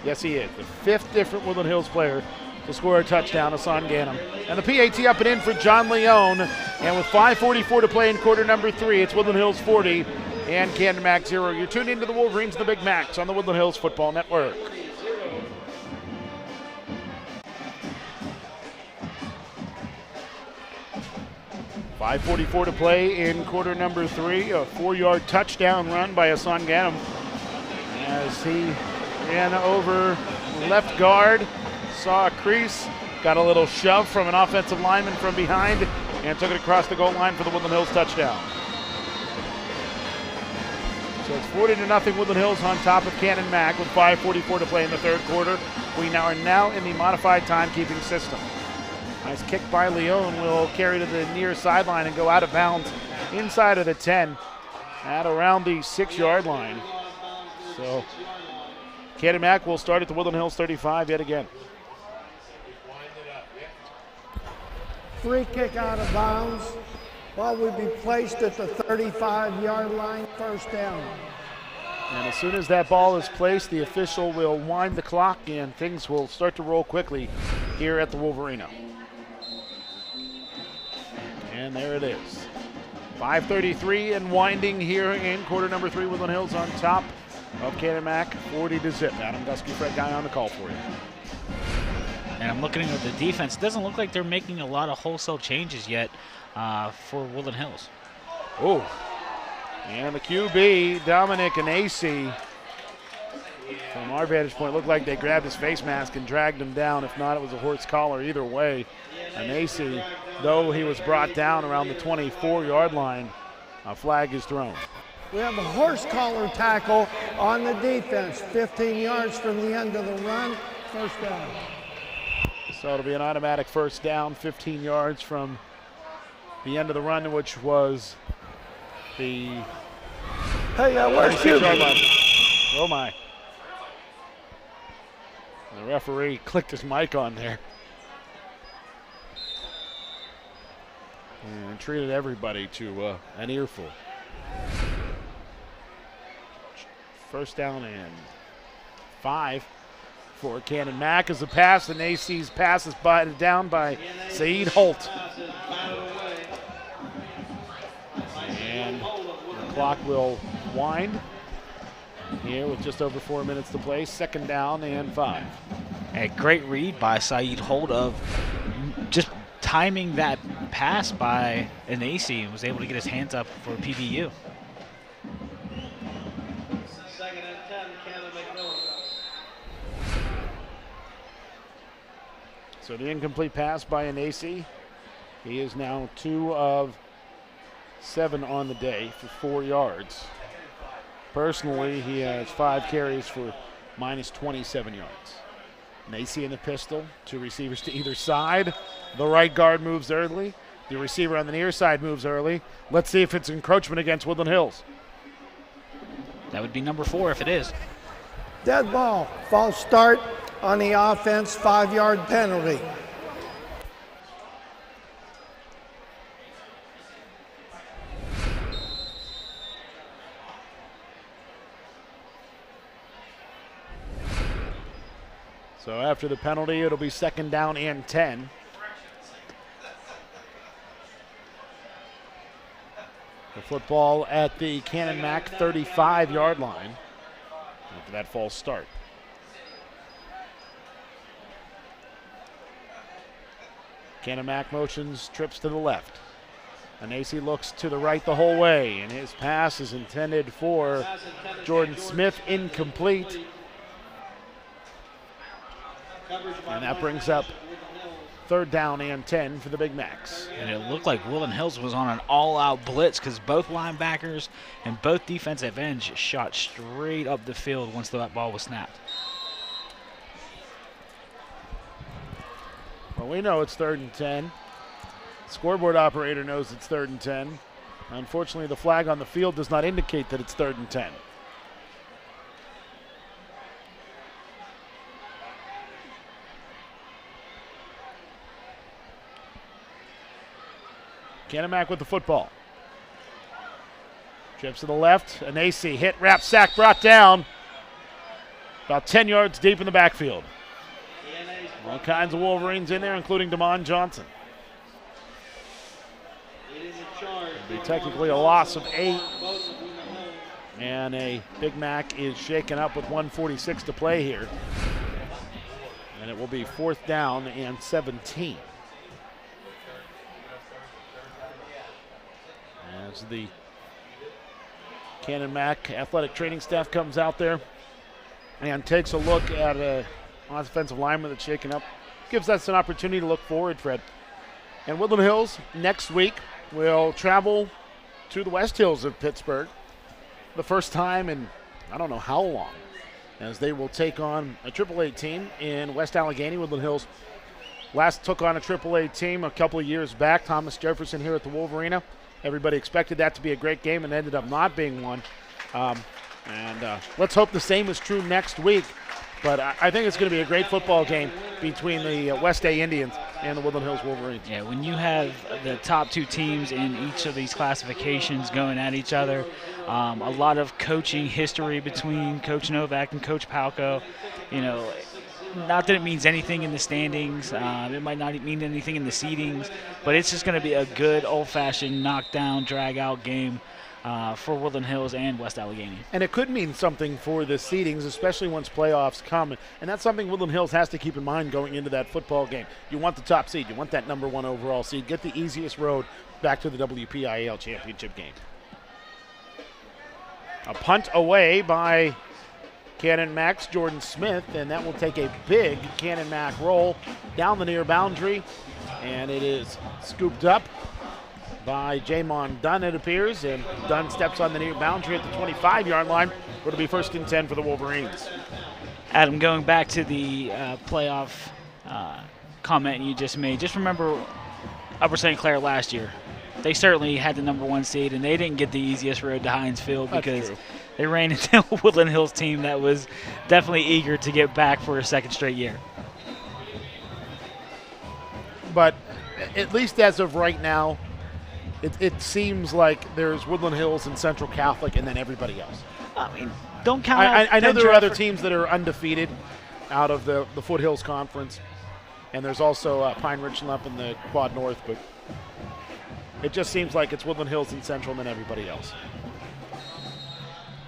Yes, he is. The 5th different Woodland Hills player to score a touchdown, Hassan Ghanem. And the PAT up and in for John Leone. And with 5:44 to play in quarter number 3, it's Woodland Hills 40 and Canon-Mac 0. You're tuned into the Wolverines and the Big Macs on the Woodland Hills Football Network. .544 to play in quarter number 3. A 4-yard touchdown run by Hassan Ghanem as he ran over left guard, saw a crease, got a little shove from an offensive lineman from behind, and took it across the goal line for the Woodland Hills touchdown. So it's 40-0 Woodland Hills on top of Canon-Mac with 5:44 to play in the 3rd quarter. We are now in the modified timekeeping system. Nice kick by Leone will carry to the near sideline and go out of bounds inside of the 10 at around the 6-yard line. So Canon-Mac will start at the Woodland Hills 35 yet again. Free kick out of bounds. Ball will be placed at the 35-yard line, first down. And as soon as that ball is placed, the official will wind the clock and things will start to roll quickly here at the Wolverena. And there it is. 5:33 and winding here in quarter number 3. Woodland Hills on top of Canon-Mac, 40-0. Adam Gusky, Fred Guy on the call for you. And I'm looking at the defense. It doesn't look like they're making a lot of wholesale changes yet for Woodland Hills. Oh, and the QB, Dominic Anasi, from our vantage point, looked like they grabbed his face mask and dragged him down. If not, it was a horse collar. Either way, Anasi, though he was brought down around the 24-yard line, a flag is thrown. We have a horse collar tackle on the defense, 15 yards from the end of the run, first down. So it'll be an automatic first down, 15 yards from the end of the run, which was the Hey, where's 36-yard line. Oh my. The referee clicked his mic on there. And treated everybody to an earful. First down and 5 for Canon-Mac as a pass, and AC's pass is down by Saeed Holt. And the clock will wind here with just over 4 minutes to play. Second down and 5. A great read by Saeed Holt of just timing that pass by Anasi and was able to get his hands up for PBU. Second and 10, Canon-McMillan. So the incomplete pass by Anasi. He is now 2 of 7 on the day for 4 yards. Personally, he has 5 carries for minus 27 yards. Anasi in the pistol, 2 receivers to either side. The right guard moves early. The receiver on the near side moves early. Let's see if it's encroachment against Woodland Hills. That would be number 4 if it is. Dead ball, false start on the offense, 5-yard penalty. So after the penalty, it'll be second down and 10. The football at the Canon-Mac 35-yard line after that false start. Canon-Mac motions, trips to the left. Anasi looks to the right the whole way, and his pass is intended for Jordan Smith, incomplete. And that brings up third down and 10 for the Big Macs. And it looked like Woodland Hills was on an all-out blitz because both linebackers and both defensive ends shot straight up the field once that ball was snapped. Well, we know it's third and 10. Scoreboard operator knows it's third and 10. Unfortunately, the flag on the field does not indicate that it's third and 10. Canon-Mac with the football. Trips to the left. Anasi hit, wrap, sack, brought down. About 10 yards deep in the backfield. All kinds of Wolverines in there, including Damon Johnson. It'll be technically a loss of 8. And a Big Mac is shaken up with 1:46 to play here. And it will be fourth down and 17. As the Canon-Mac athletic training staff comes out there and takes a look at an offensive lineman that's shaken up, gives us an opportunity to look forward, Fred. And Woodland Hills next week will travel to the West Hills of Pittsburgh, the first time in I don't know how long, as they will take on a AAA team in West Allegheny. Woodland Hills last took on a AAA team a couple of years back, Thomas Jefferson here at the Wolverena. Everybody expected that to be a great game and ended up not being one. And let's hope the same is true next week. But I think it's going to be a great football game between the West Day Indians and the Woodland Hills Wolverines. Yeah, when you have the top two teams in each of these classifications going at each other, a lot of coaching history between Coach Novak and Coach Palco. Not that it means anything in the standings. It might not mean anything in the seedings, but it's just going to be a good old-fashioned knockdown, drag-out game for Woodland Hills and West Allegheny. And it could mean something for the seedings, especially once playoffs come. And that's something Woodland Hills has to keep in mind going into that football game. You want the top seed. You want that number 1 overall seed. Get the easiest road back to the WPIAL championship game. A punt away by Canon-Mac's Jordan Smith, and that will take a big Canon-Mac roll down the near boundary. And it is scooped up by Jamon Dunn, it appears, and Dunn steps on the near boundary at the 25-yard line. It'll be 1st and 10 for the Wolverines. Adam, going back to the playoff comment you just made, just remember Upper St. Clair last year. They certainly had the number 1 seed, and they didn't get the easiest road to Heinz Field because they ran into a Woodland Hills team that was definitely eager to get back for a second straight year. But at least as of right now, it seems like there's Woodland Hills and Central Catholic and then everybody else. I mean, don't count I know there are other teams that are undefeated out of the Foothills Conference, and there's also Pine Ridge up in the Quad North, but it just seems like it's Woodland Hills and Central and then everybody else.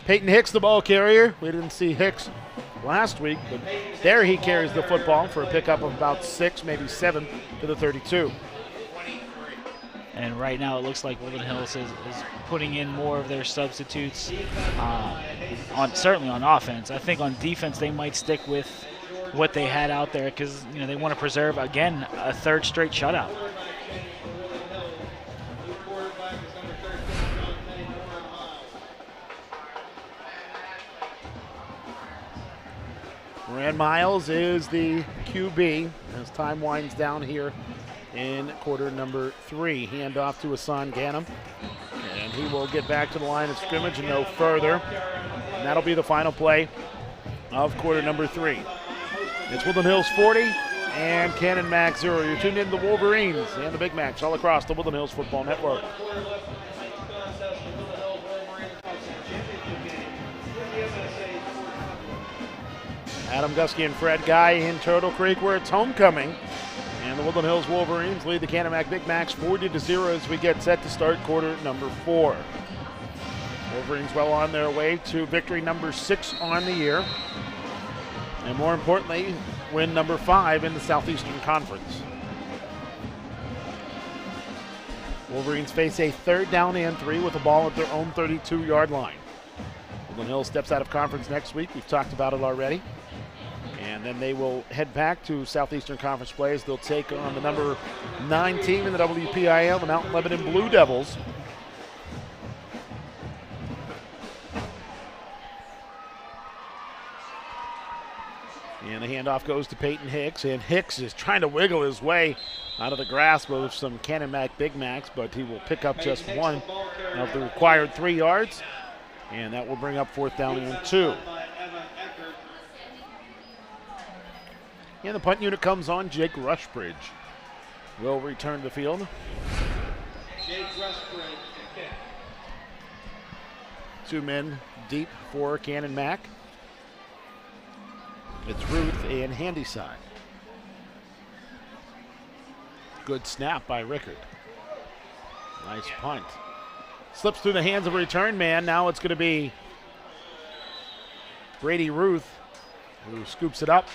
Peyton Hicks, the ball carrier. We didn't see Hicks last week, but there he carries the football for a pickup of about 6, maybe 7 to the 32. And right now it looks like Woodland Hills is putting in more of their substitutes, certainly on offense. I think on defense they might stick with what they had out there because they want to preserve, again, a 3rd straight shutout. Moran Miles is the QB as time winds down here in quarter number 3. Handoff to Hassan Ganem, and he will get back to the line of scrimmage and no further. And that'll be the final play of quarter number 3. It's Woodland Hills 40 and Canon-Mac 0. You're tuned in to the Wolverines and the Big Macs all across the Woodland Hills Football Network. Adam Gusky and Fred Guy in Turtle Creek where it's homecoming. And the Woodland Hills Wolverines lead the Canon-Mac Big Macs 40-0 as we get set to start quarter number 4. Wolverines well on their way to victory number 6 on the year. And more importantly, win number 5 in the Southeastern Conference. Wolverines face a 3rd down and 3 with the ball at their own 32-yard line. Woodland Hills steps out of conference next week. We've talked about it already. And then they will head back to Southeastern Conference play as they'll take on the number 9 team in the WPIAL, the Mountain Lebanon Blue Devils. And the handoff goes to Peyton Hicks, and Hicks is trying to wiggle his way out of the grasp of some Canon-Mac Big Macs, but he will pick up just 1 of the required 3 yards, and that will bring up 4th down and 2. And the punt unit comes on. Jake Rushbridge will return to the field. Jake Rushbridge. 2 men deep for Canon-Mac. It's Ruth and Handyside. Good snap by Rickard. Nice punt. Slips through the hands of a return man. Now it's going to be Brady Ruth who scoops it up.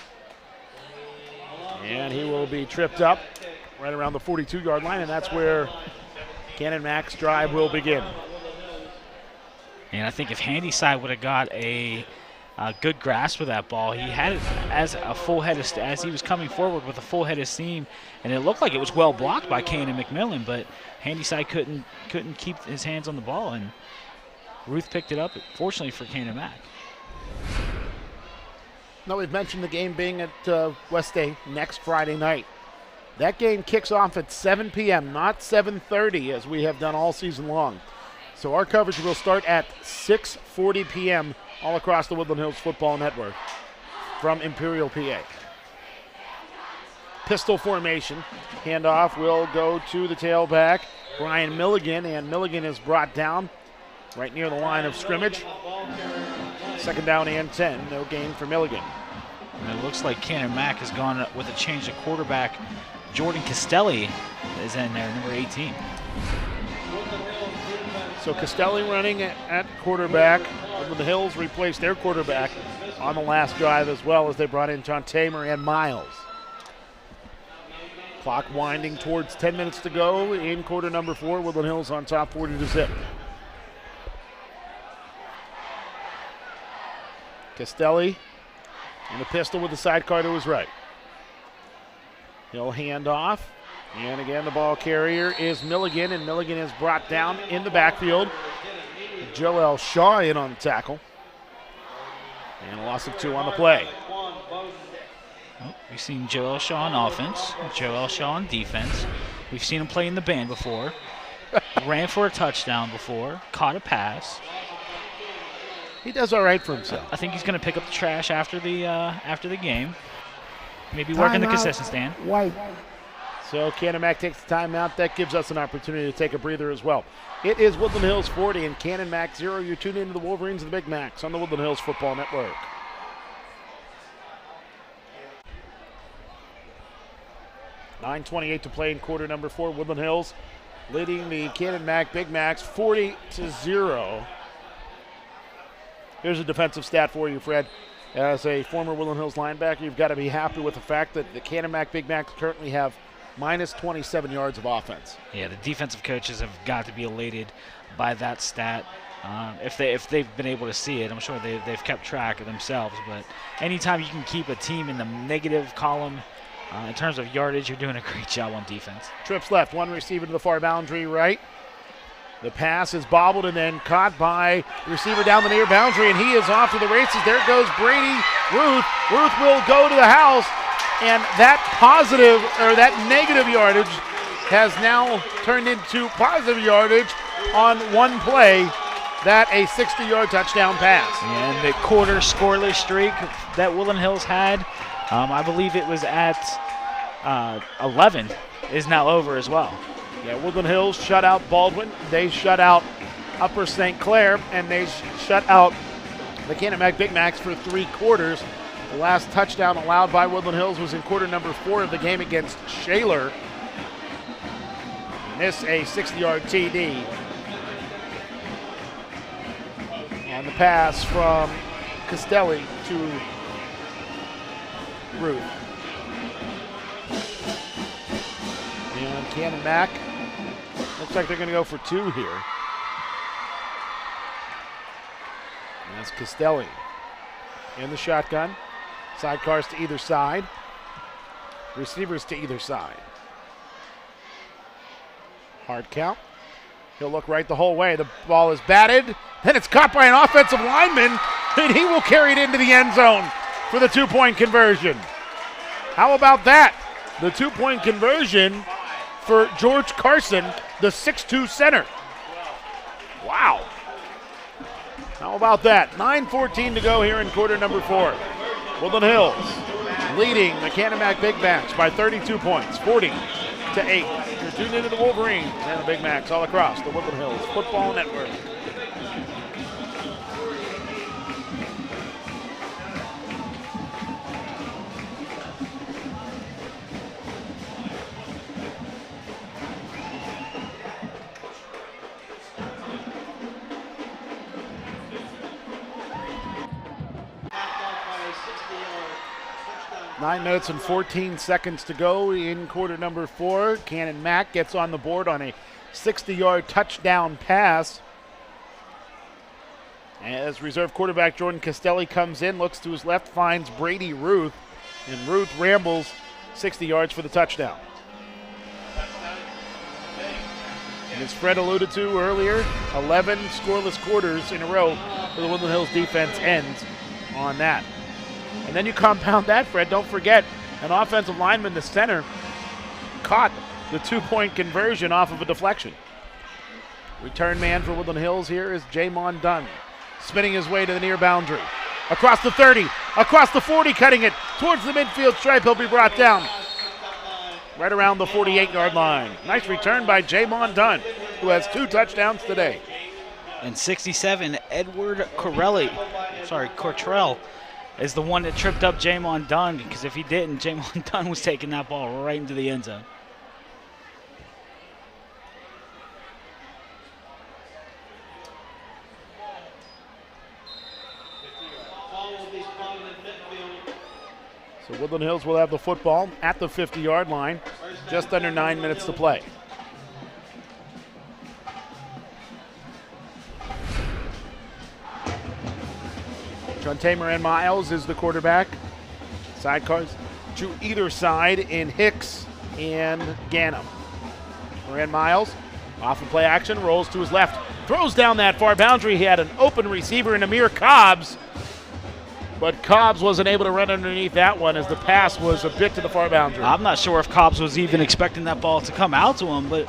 And he will be tripped up right around the 42-yard line, and that's where Canon-Mac's drive will begin. And I think if Handyside would have got a good grasp of that ball, he had it as a full head of as he was coming forward with a full head of steam, and it looked like it was well blocked by Canon-McMillan, but Handyside couldn't keep his hands on the ball, and Ruth picked it up, fortunately for Canon-Mac. Now, we've mentioned the game being at West Day next Friday night. That game kicks off at 7 p.m., not 7:30 as we have done all season long. So our coverage will start at 6:40 p.m. all across the Woodland Hills Football Network from Imperial, PA. Pistol formation. Handoff will go to the tailback, Brian Milligan, and Milligan is brought down right near the line of scrimmage. 2nd down and 10. No gain for Milligan. And it looks like Canon-Mac has gone with a change to quarterback. Jordan Castelli is in there, number 18. So Castelli running at quarterback. Woodland Hills replaced their quarterback on the last drive as well as they brought in John Tamer and Miles. Clock winding towards 10 minutes to go in quarter number 4. Woodland Hills on top 40-0. Castelli and the pistol with the sidecar to his right. He'll hand off. And again, the ball carrier is Milligan, and Milligan is brought down in the backfield. Joel Shaw in on the tackle. And a loss of 2 on the play. Well, we've seen Joel Shaw on offense, Joel Shaw on defense. We've seen him play in the band before. Ran for a touchdown before, caught a pass. He does all right for himself. I think he's going to pick up the trash after the game. Maybe work in the concession stand. White. So Canon-Mac takes the timeout. That gives us an opportunity to take a breather as well. It is Woodland Hills 40 and Canon-Mac 0. You tune into the Wolverines and the Big Macs on the Woodland Hills Football Network. .9:28 to play in quarter number 4. Woodland Hills leading the Canon-Mac Big Macs 40-0. Here's a defensive stat for you, Fred. As a former Woodland Hills linebacker, you've got to be happy with the fact that the Canon-Mac Big Macs currently have minus 27 yards of offense. Yeah, the defensive coaches have got to be elated by that stat. If they've been able to see it, I'm sure they've kept track of themselves. But anytime you can keep a team in the negative column in terms of yardage, you're doing a great job on defense. Trips left, one receiver to the far boundary right. The pass is bobbled and then caught by the receiver down the near boundary, and he is off to the races. There goes Brady Ruth. Ruth will go to the house, and that negative yardage has now turned into positive yardage on one play. That a 60-yard touchdown pass. And the quarter scoreless streak that Woodland Hills had, I believe it was at 11, is now over as well. Yeah, Woodland Hills shut out Baldwin. They shut out Upper St. Clair, and they shut out the Canon-Mac Big Macs for 3 quarters. The last touchdown allowed by Woodland Hills was in quarter number 4 of the game against Shaler. And this a 60-yard TD. On the pass from Castelli to Ruth. And Canon-Mac looks like they're going to go for 2 here. And that's Castelli in the shotgun. Sidecars to either side. Receivers to either side. Hard count. He'll look right the whole way. The ball is batted. Then it's caught by an offensive lineman, and he will carry it into the end zone for the 2-point conversion. How about that? The 2-point conversion for George Carson, the 6'2 center. Wow. How about that? 9:14 to go here in quarter number 4. Woodland Hills leading the Canon-Mac Big Macs by 32 points, 40-8. You're tuned into the Wolverines and the Big Macs all across the Woodland Hills Football Network. Nine minutes and 14 seconds to go in quarter number 4. Canon-Mac gets on the board on a 60-yard touchdown pass. As reserve quarterback Jordan Castelli comes in, looks to his left, finds Brady Ruth, and Ruth rambles 60 yards for the touchdown. And as Fred alluded to earlier, 11 scoreless quarters in a row for the Woodland Hills defense ends on that. And then you compound that, Fred. Don't forget, an offensive lineman, the center, caught the 2-point conversion off of a deflection. Return man for Woodland Hills here is Jamon Dunn. spinning his way to the near boundary. Across the 30, across the 40, cutting it towards the midfield stripe. He'll be brought down right around the 48-yard line. Nice return by Jamon Dunn, who has 2 touchdowns today. And 67, Edward Cortrell is the one that tripped up Jamon Dunn, because if he didn't, Jamon Dunn was taking that ball right into the end zone. So Woodland Hills will have the football at the 50-yard line. Just under 9 minutes to play. Jonte Moran-Miles is the quarterback. Sidecars to either side in Hicks and Ganem. Moran-Miles off of play action, rolls to his left, throws down that far boundary. He had an open receiver in Amir Cobbs, but Cobbs wasn't able to run underneath that one as the pass was a bit to the far boundary. I'm not sure if Cobbs was even expecting that ball to come out to him, but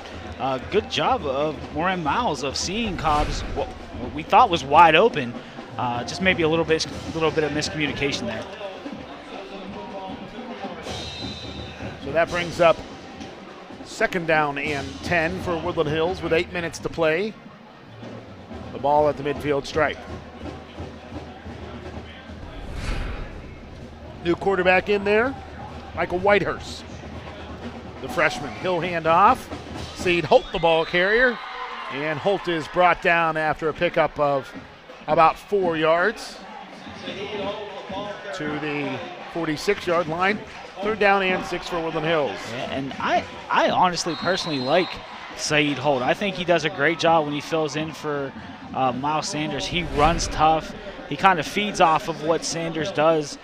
good job of Moran-Miles of seeing Cobbs, what we thought was wide open. Just maybe a little bit of miscommunication there. So that brings up 2nd down and 10 for Woodland Hills with 8 minutes to play. The ball at the midfield stripe. New quarterback in there, Michael Whitehurst, the freshman. He'll hand off. Seed Holt, the ball carrier, and Holt is brought down after a pickup of about 4 yards to the 46-yard line. 3rd down and 6 for Woodland Hills. Yeah, and I honestly, personally like Saeed Holt. I think he does a great job when he fills in for Miles Sanders. He runs tough. He kind of feeds off of what Sanders does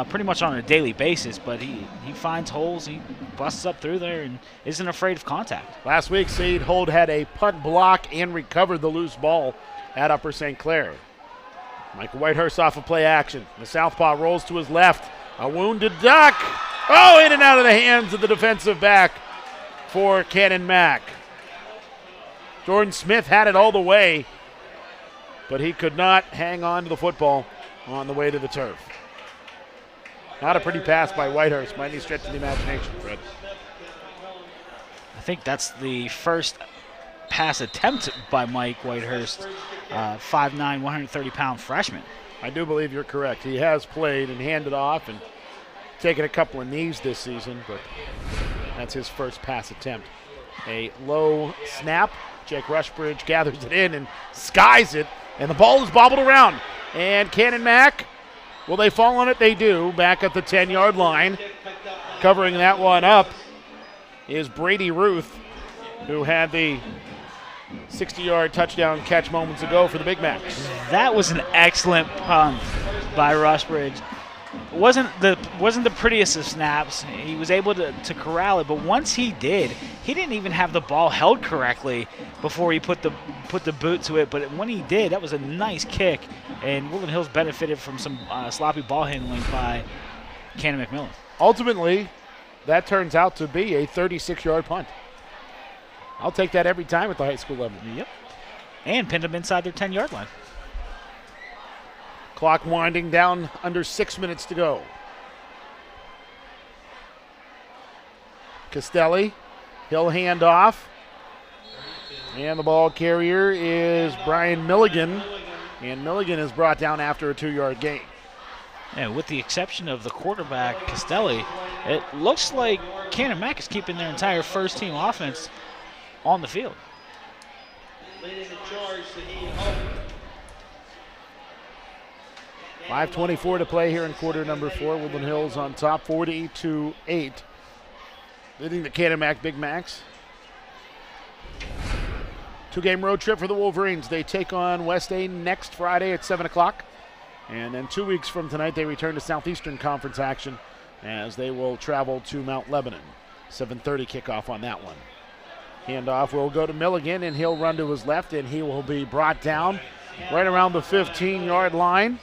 pretty much on a daily basis, but he finds holes, he busts up through there, and isn't afraid of contact. Last week, Saeed Holt had a punt block and recovered the loose ball at Upper St. Clair. Michael Whitehurst off of play action. The southpaw rolls to his left. A wounded duck. Oh, in and out of the hands of the defensive back for Canon-Mac. Jordan Smith had it all the way, but he could not hang on to the football on the way to the turf. Not a pretty pass by Whitehurst by any stretch of the imagination, Fred. I think that's the first pass attempt by Mike Whitehurst, 5'9", 130-pound freshman. I do believe you're correct. He has played and handed off and taken a couple of knees this season, but that's his first pass attempt. A low snap. Jake Rushbridge gathers it in and skies it, and the ball is bobbled around. And Canon-Mac, will they fall on it? They do, back at the 10-yard line. Covering that one up is Brady Ruth, who had the 60-yard touchdown catch moments ago for the Big Macs. That was an excellent punt by Rushbridge. Wasn't the prettiest of snaps. He was able to corral it, but once he did, he didn't even have the ball held correctly before he put the boot to it. But when he did, that was a nice kick, and Woodland Hills benefited from some sloppy ball handling by Canon-McMillan. Ultimately, that turns out to be a 36-yard punt. I'll take that every time at the high school level. Yep. And pinned them inside their 10-yard line. Clock winding down, under 6 minutes to go. Castelli, he'll hand off. And the ball carrier is Brian Milligan. And Milligan is brought down after a 2-yard gain. And with the exception of the quarterback, Castelli, it looks like Canon-Mac is keeping their entire first-team offense on the field. Leading the charge, Saeed Holt. 5:24 to play here in quarter number 4. Woodland Hills on top, 40-8. Leading the Canon-Mac Big Macs. 2-game road trip for the Wolverines. They take on West A next Friday at 7 o'clock. And then 2 weeks from tonight, they return to Southeastern Conference action as they will travel to Mount Lebanon. 7:30 kickoff on that one. Handoff will go to Milligan, and he'll run to his left, and he will be brought down right around the 15-yard line.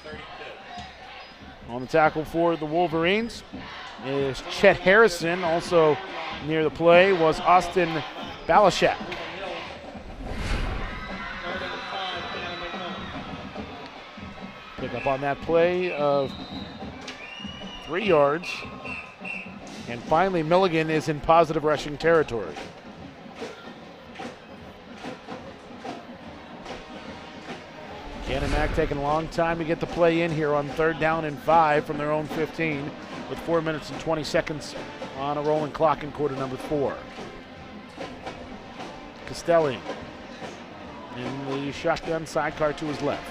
On the tackle for the Wolverines is Chet Harrison. Also near the play was Austin Balashak. Up on that play of 3 yards. And finally, Milligan is in positive rushing territory. Canon-Mac taking a long time to get the play in here on 3rd down and 5 from their own 15 with 4 minutes and 20 seconds on a rolling clock in quarter number 4. Castelli in the shotgun sidecar to his left.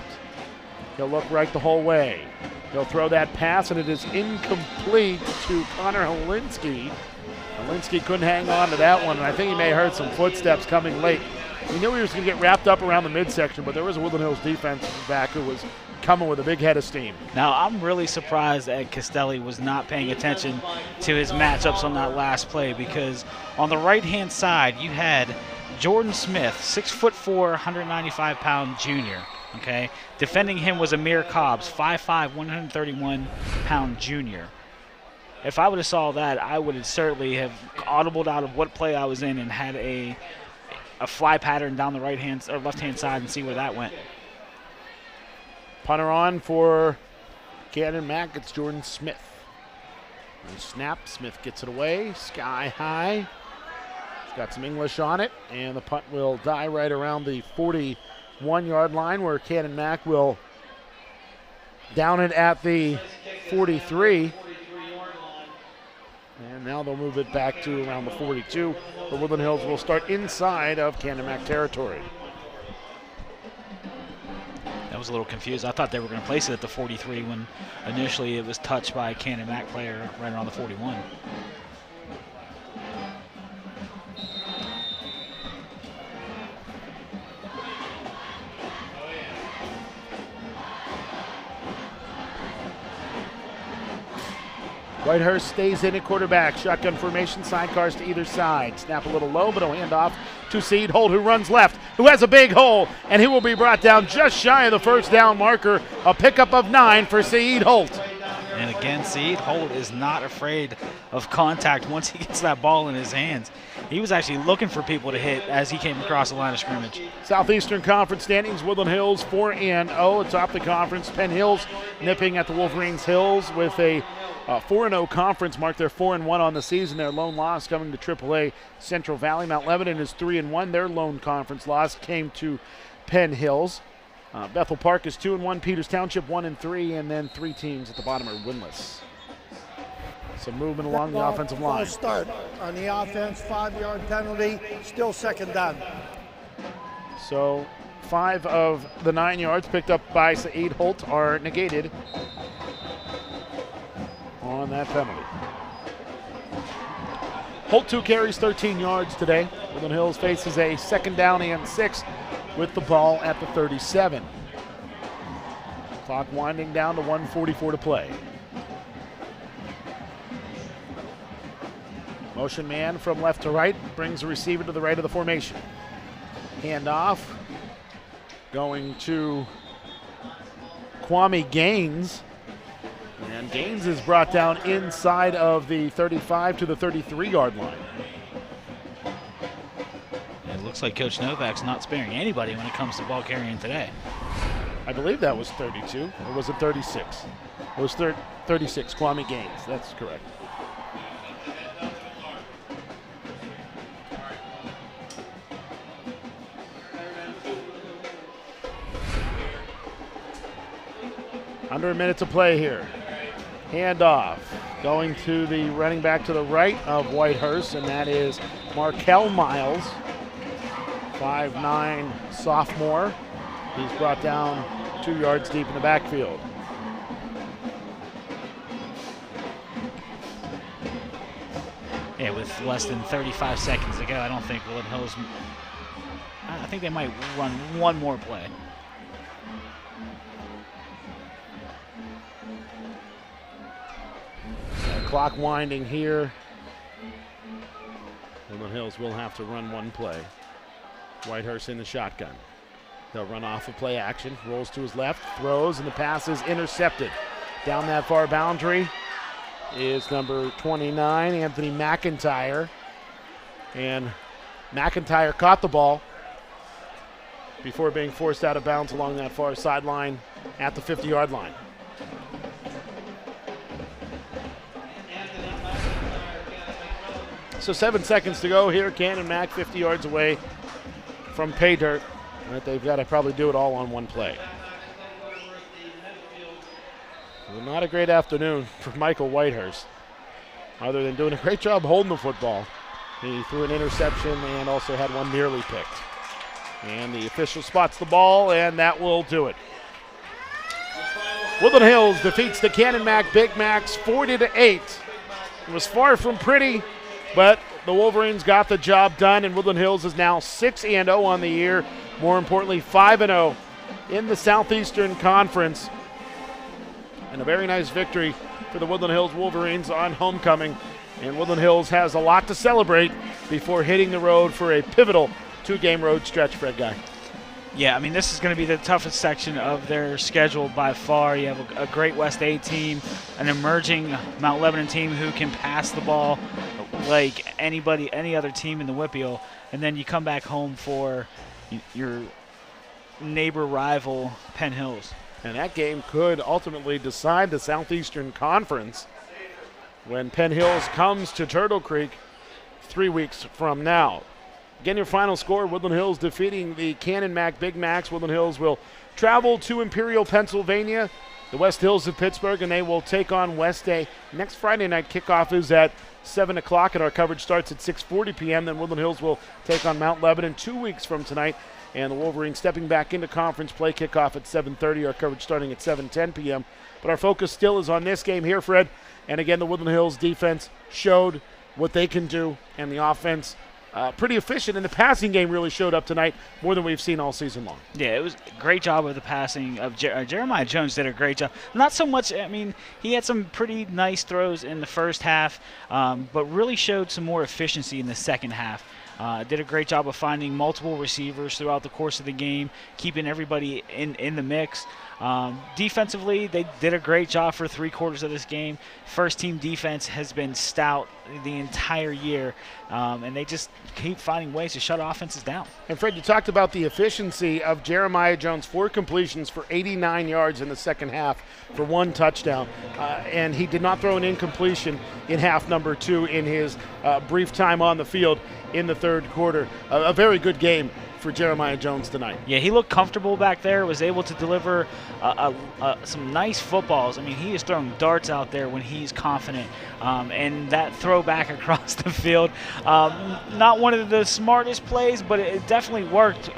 He'll look right the whole way. He'll throw that pass, and it is incomplete to Connor Helinski. Helinski couldn't hang on to that one, and I think he may have heard some footsteps coming late. He knew he was going to get wrapped up around the midsection, but there was a Woodland Hills defense back who was coming with a big head of steam. Now, I'm really surprised that Castelli was not paying attention to his matchups on that last play, because on the right-hand side, you had Jordan Smith, 6'4", 195-pound junior. Okay, defending him was Amir Cobbs, 5'5", 131-pound junior. If I would have saw that, I would have certainly have audibled out of what play I was in and had a fly pattern down the right-hand or left-hand side and see where that went. Punter on for Canon-Mac. It's Jordan Smith. And snap. Smith gets it away. Sky high. It's got some English on it, and the punt will die right around the 41-yard line, where Canon-Mac will down it at the 43. And now they'll move it back to around the 42. The Woodland Hills will start inside of Canon-Mac territory. That was a little confused. I thought they were going to place it at the 43 when initially it was touched by a Canon-Mac player right around the 41. Whitehurst stays in at quarterback. Shotgun formation, sidecars to either side. Snap a little low, but he'll hand off to Seed Holt, who runs left, who has a big hole, and he will be brought down just shy of the first down marker. A pickup of 9 for Seed Holt. And again, Seed Holt is not afraid of contact once he gets that ball in his hands. He was actually looking for people to hit as he came across the line of scrimmage. Southeastern Conference standings, Woodland Hills 4-0 atop the conference. Penn Hills nipping at the Wolverines Hills with a 4-0 conference mark. They're 4-1 on the season. Their lone loss coming to AAA Central Valley. Mount Lebanon is 3-1. Their lone conference loss came to Penn Hills. Bethel Park is 2-1. Peters Township 1-3, and then 3 teams at the bottom are winless. Some movement along the offensive line. Start on the offense, 5-yard penalty, still second down. So 5 of the 9 yards picked up by Saeed Holt are negated on that penalty. Holt 2 carries, 13 yards today. Woodland Hills faces a second down and 6 with the ball at the 37. Clock winding down to 1:44 to play. Motion man from left to right brings the receiver to the right of the formation. Handoff going to Kwame Gaines. And Gaines is brought down inside of the 35 to the 33-yard line. It looks like Coach Novak's not sparing anybody when it comes to ball carrying today. I believe that was 32, or was it 36? It was 36, Kwame Gaines, that's correct. Under a minute to play here. Handoff going to the running back to the right of Whitehurst, and that is Markel Miles, 5'9" sophomore. He's brought down 2 yards deep in the backfield. Yeah, with less than 35 seconds to go, I don't think Woodland Hills, I think they might run one more play. Clock winding here. Woodland Hills will have to run one play. Whitehurst in the shotgun. They'll run off of play action. Rolls to his left, throws, and the pass is intercepted. Down that far boundary is number 29, Anthony McIntyre. And McIntyre caught the ball. before being forced out of bounds along that far sideline at the 50-yard line. So 7 seconds to go here. Canon-Mac 50 yards away from pay dirt. But they've got to probably do it all on one play. Well, not a great afternoon for Michael Whitehurst, other than doing a great job holding the football. He threw an interception and also had one nearly picked. And the official spots the ball, and that will do it. Woodland Hills defeats the Canon-Mac Big Macs 40-8. It was far from pretty, but the Wolverines got the job done, and Woodland Hills is now 6-0 on the year. More importantly, 5-0 in the Southeastern Conference. And a very nice victory for the Woodland Hills Wolverines on homecoming. And Woodland Hills has a lot to celebrate before hitting the road for a pivotal 2-game road stretch, Fred Guy. Yeah, I mean, this is going to be the toughest section of their schedule by far. You have a great West A team, an emerging Mount Lebanon team who can pass the ball like any other team in the Whippeal, and then you come back home for your neighbor rival Penn Hills. And that game could ultimately decide the Southeastern Conference when Penn Hills comes to Turtle Creek 3 weeks from now. Again, your final score, Woodland Hills defeating the Canon-Mac Big Macs. Woodland Hills will travel to Imperial, Pennsylvania, the West Hills of Pittsburgh, and they will take on West A. Next Friday night kickoff is at 7 o'clock, and our coverage starts at 6:40 p.m. Then Woodland Hills will take on Mount Lebanon 2 weeks from tonight, and the Wolverines stepping back into conference play, kickoff at 7:30, our coverage starting at 7:10 p.m. But our focus still is on this game here, Fred. And again, the Woodland Hills defense showed what they can do, and the offense pretty efficient, and the passing game really showed up tonight more than we've seen all season long. Yeah, it was a great job of the passing of Jeremiah Jones did a great job. Not so much, I mean, he had some pretty nice throws in the first half, but really showed some more efficiency in the second half. Did a great job of finding multiple receivers throughout the course of the game, keeping everybody in the mix. Defensively, they did a great job for 3/4 of this game. First team defense has been stout the entire year, and they just keep finding ways to shut offenses down. And Fred, you talked about the efficiency of Jeremiah Jones, 4 completions for 89 yards in the second half for 1 touchdown, and he did not throw an incompletion in half number 2 in his brief time on the field in the third quarter. A very good game for Jeremiah Jones tonight. Yeah, he looked comfortable back there, was able to deliver some nice footballs. I mean, he is throwing darts out there when he's confident. And that throw back across the field, not one of the smartest plays, but it definitely worked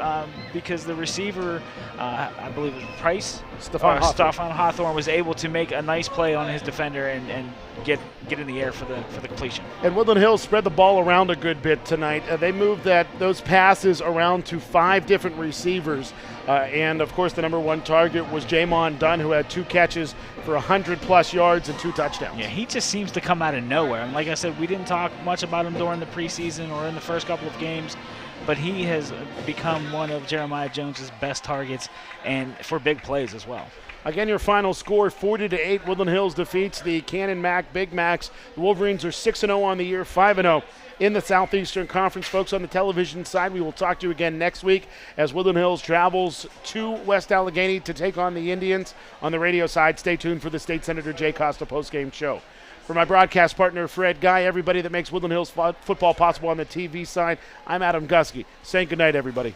because the receiver, I believe it was Price, Stefan Hawthorne was able to make a nice play on his defender and get in the air for the completion. And Woodland Hills spread the ball around a good bit tonight. They moved those passes around to 5 different receivers. And, of course, the number 1 target was Jamon Dunn, who had 2 catches for 100-plus yards and 2 touchdowns. Yeah, he just seems to come out of nowhere. And like I said, we didn't talk much about him during the preseason or in the first couple of games, but he has become one of Jeremiah Jones's best targets and for big plays as well. Again, your final score, 40-8. Woodland Hills defeats the Canon-Mac Big Macs. The Wolverines are 6-0 on the year, 5-0 in the Southeastern Conference. Folks, on the television side, we will talk to you again next week as Woodland Hills travels to West Allegheny to take on the Indians. On the radio side, stay tuned for the State Senator Jay Costa postgame show. For my broadcast partner, Fred Guy, everybody that makes Woodland Hills football possible on the TV side, I'm Adam Gusky. Saying goodnight, everybody.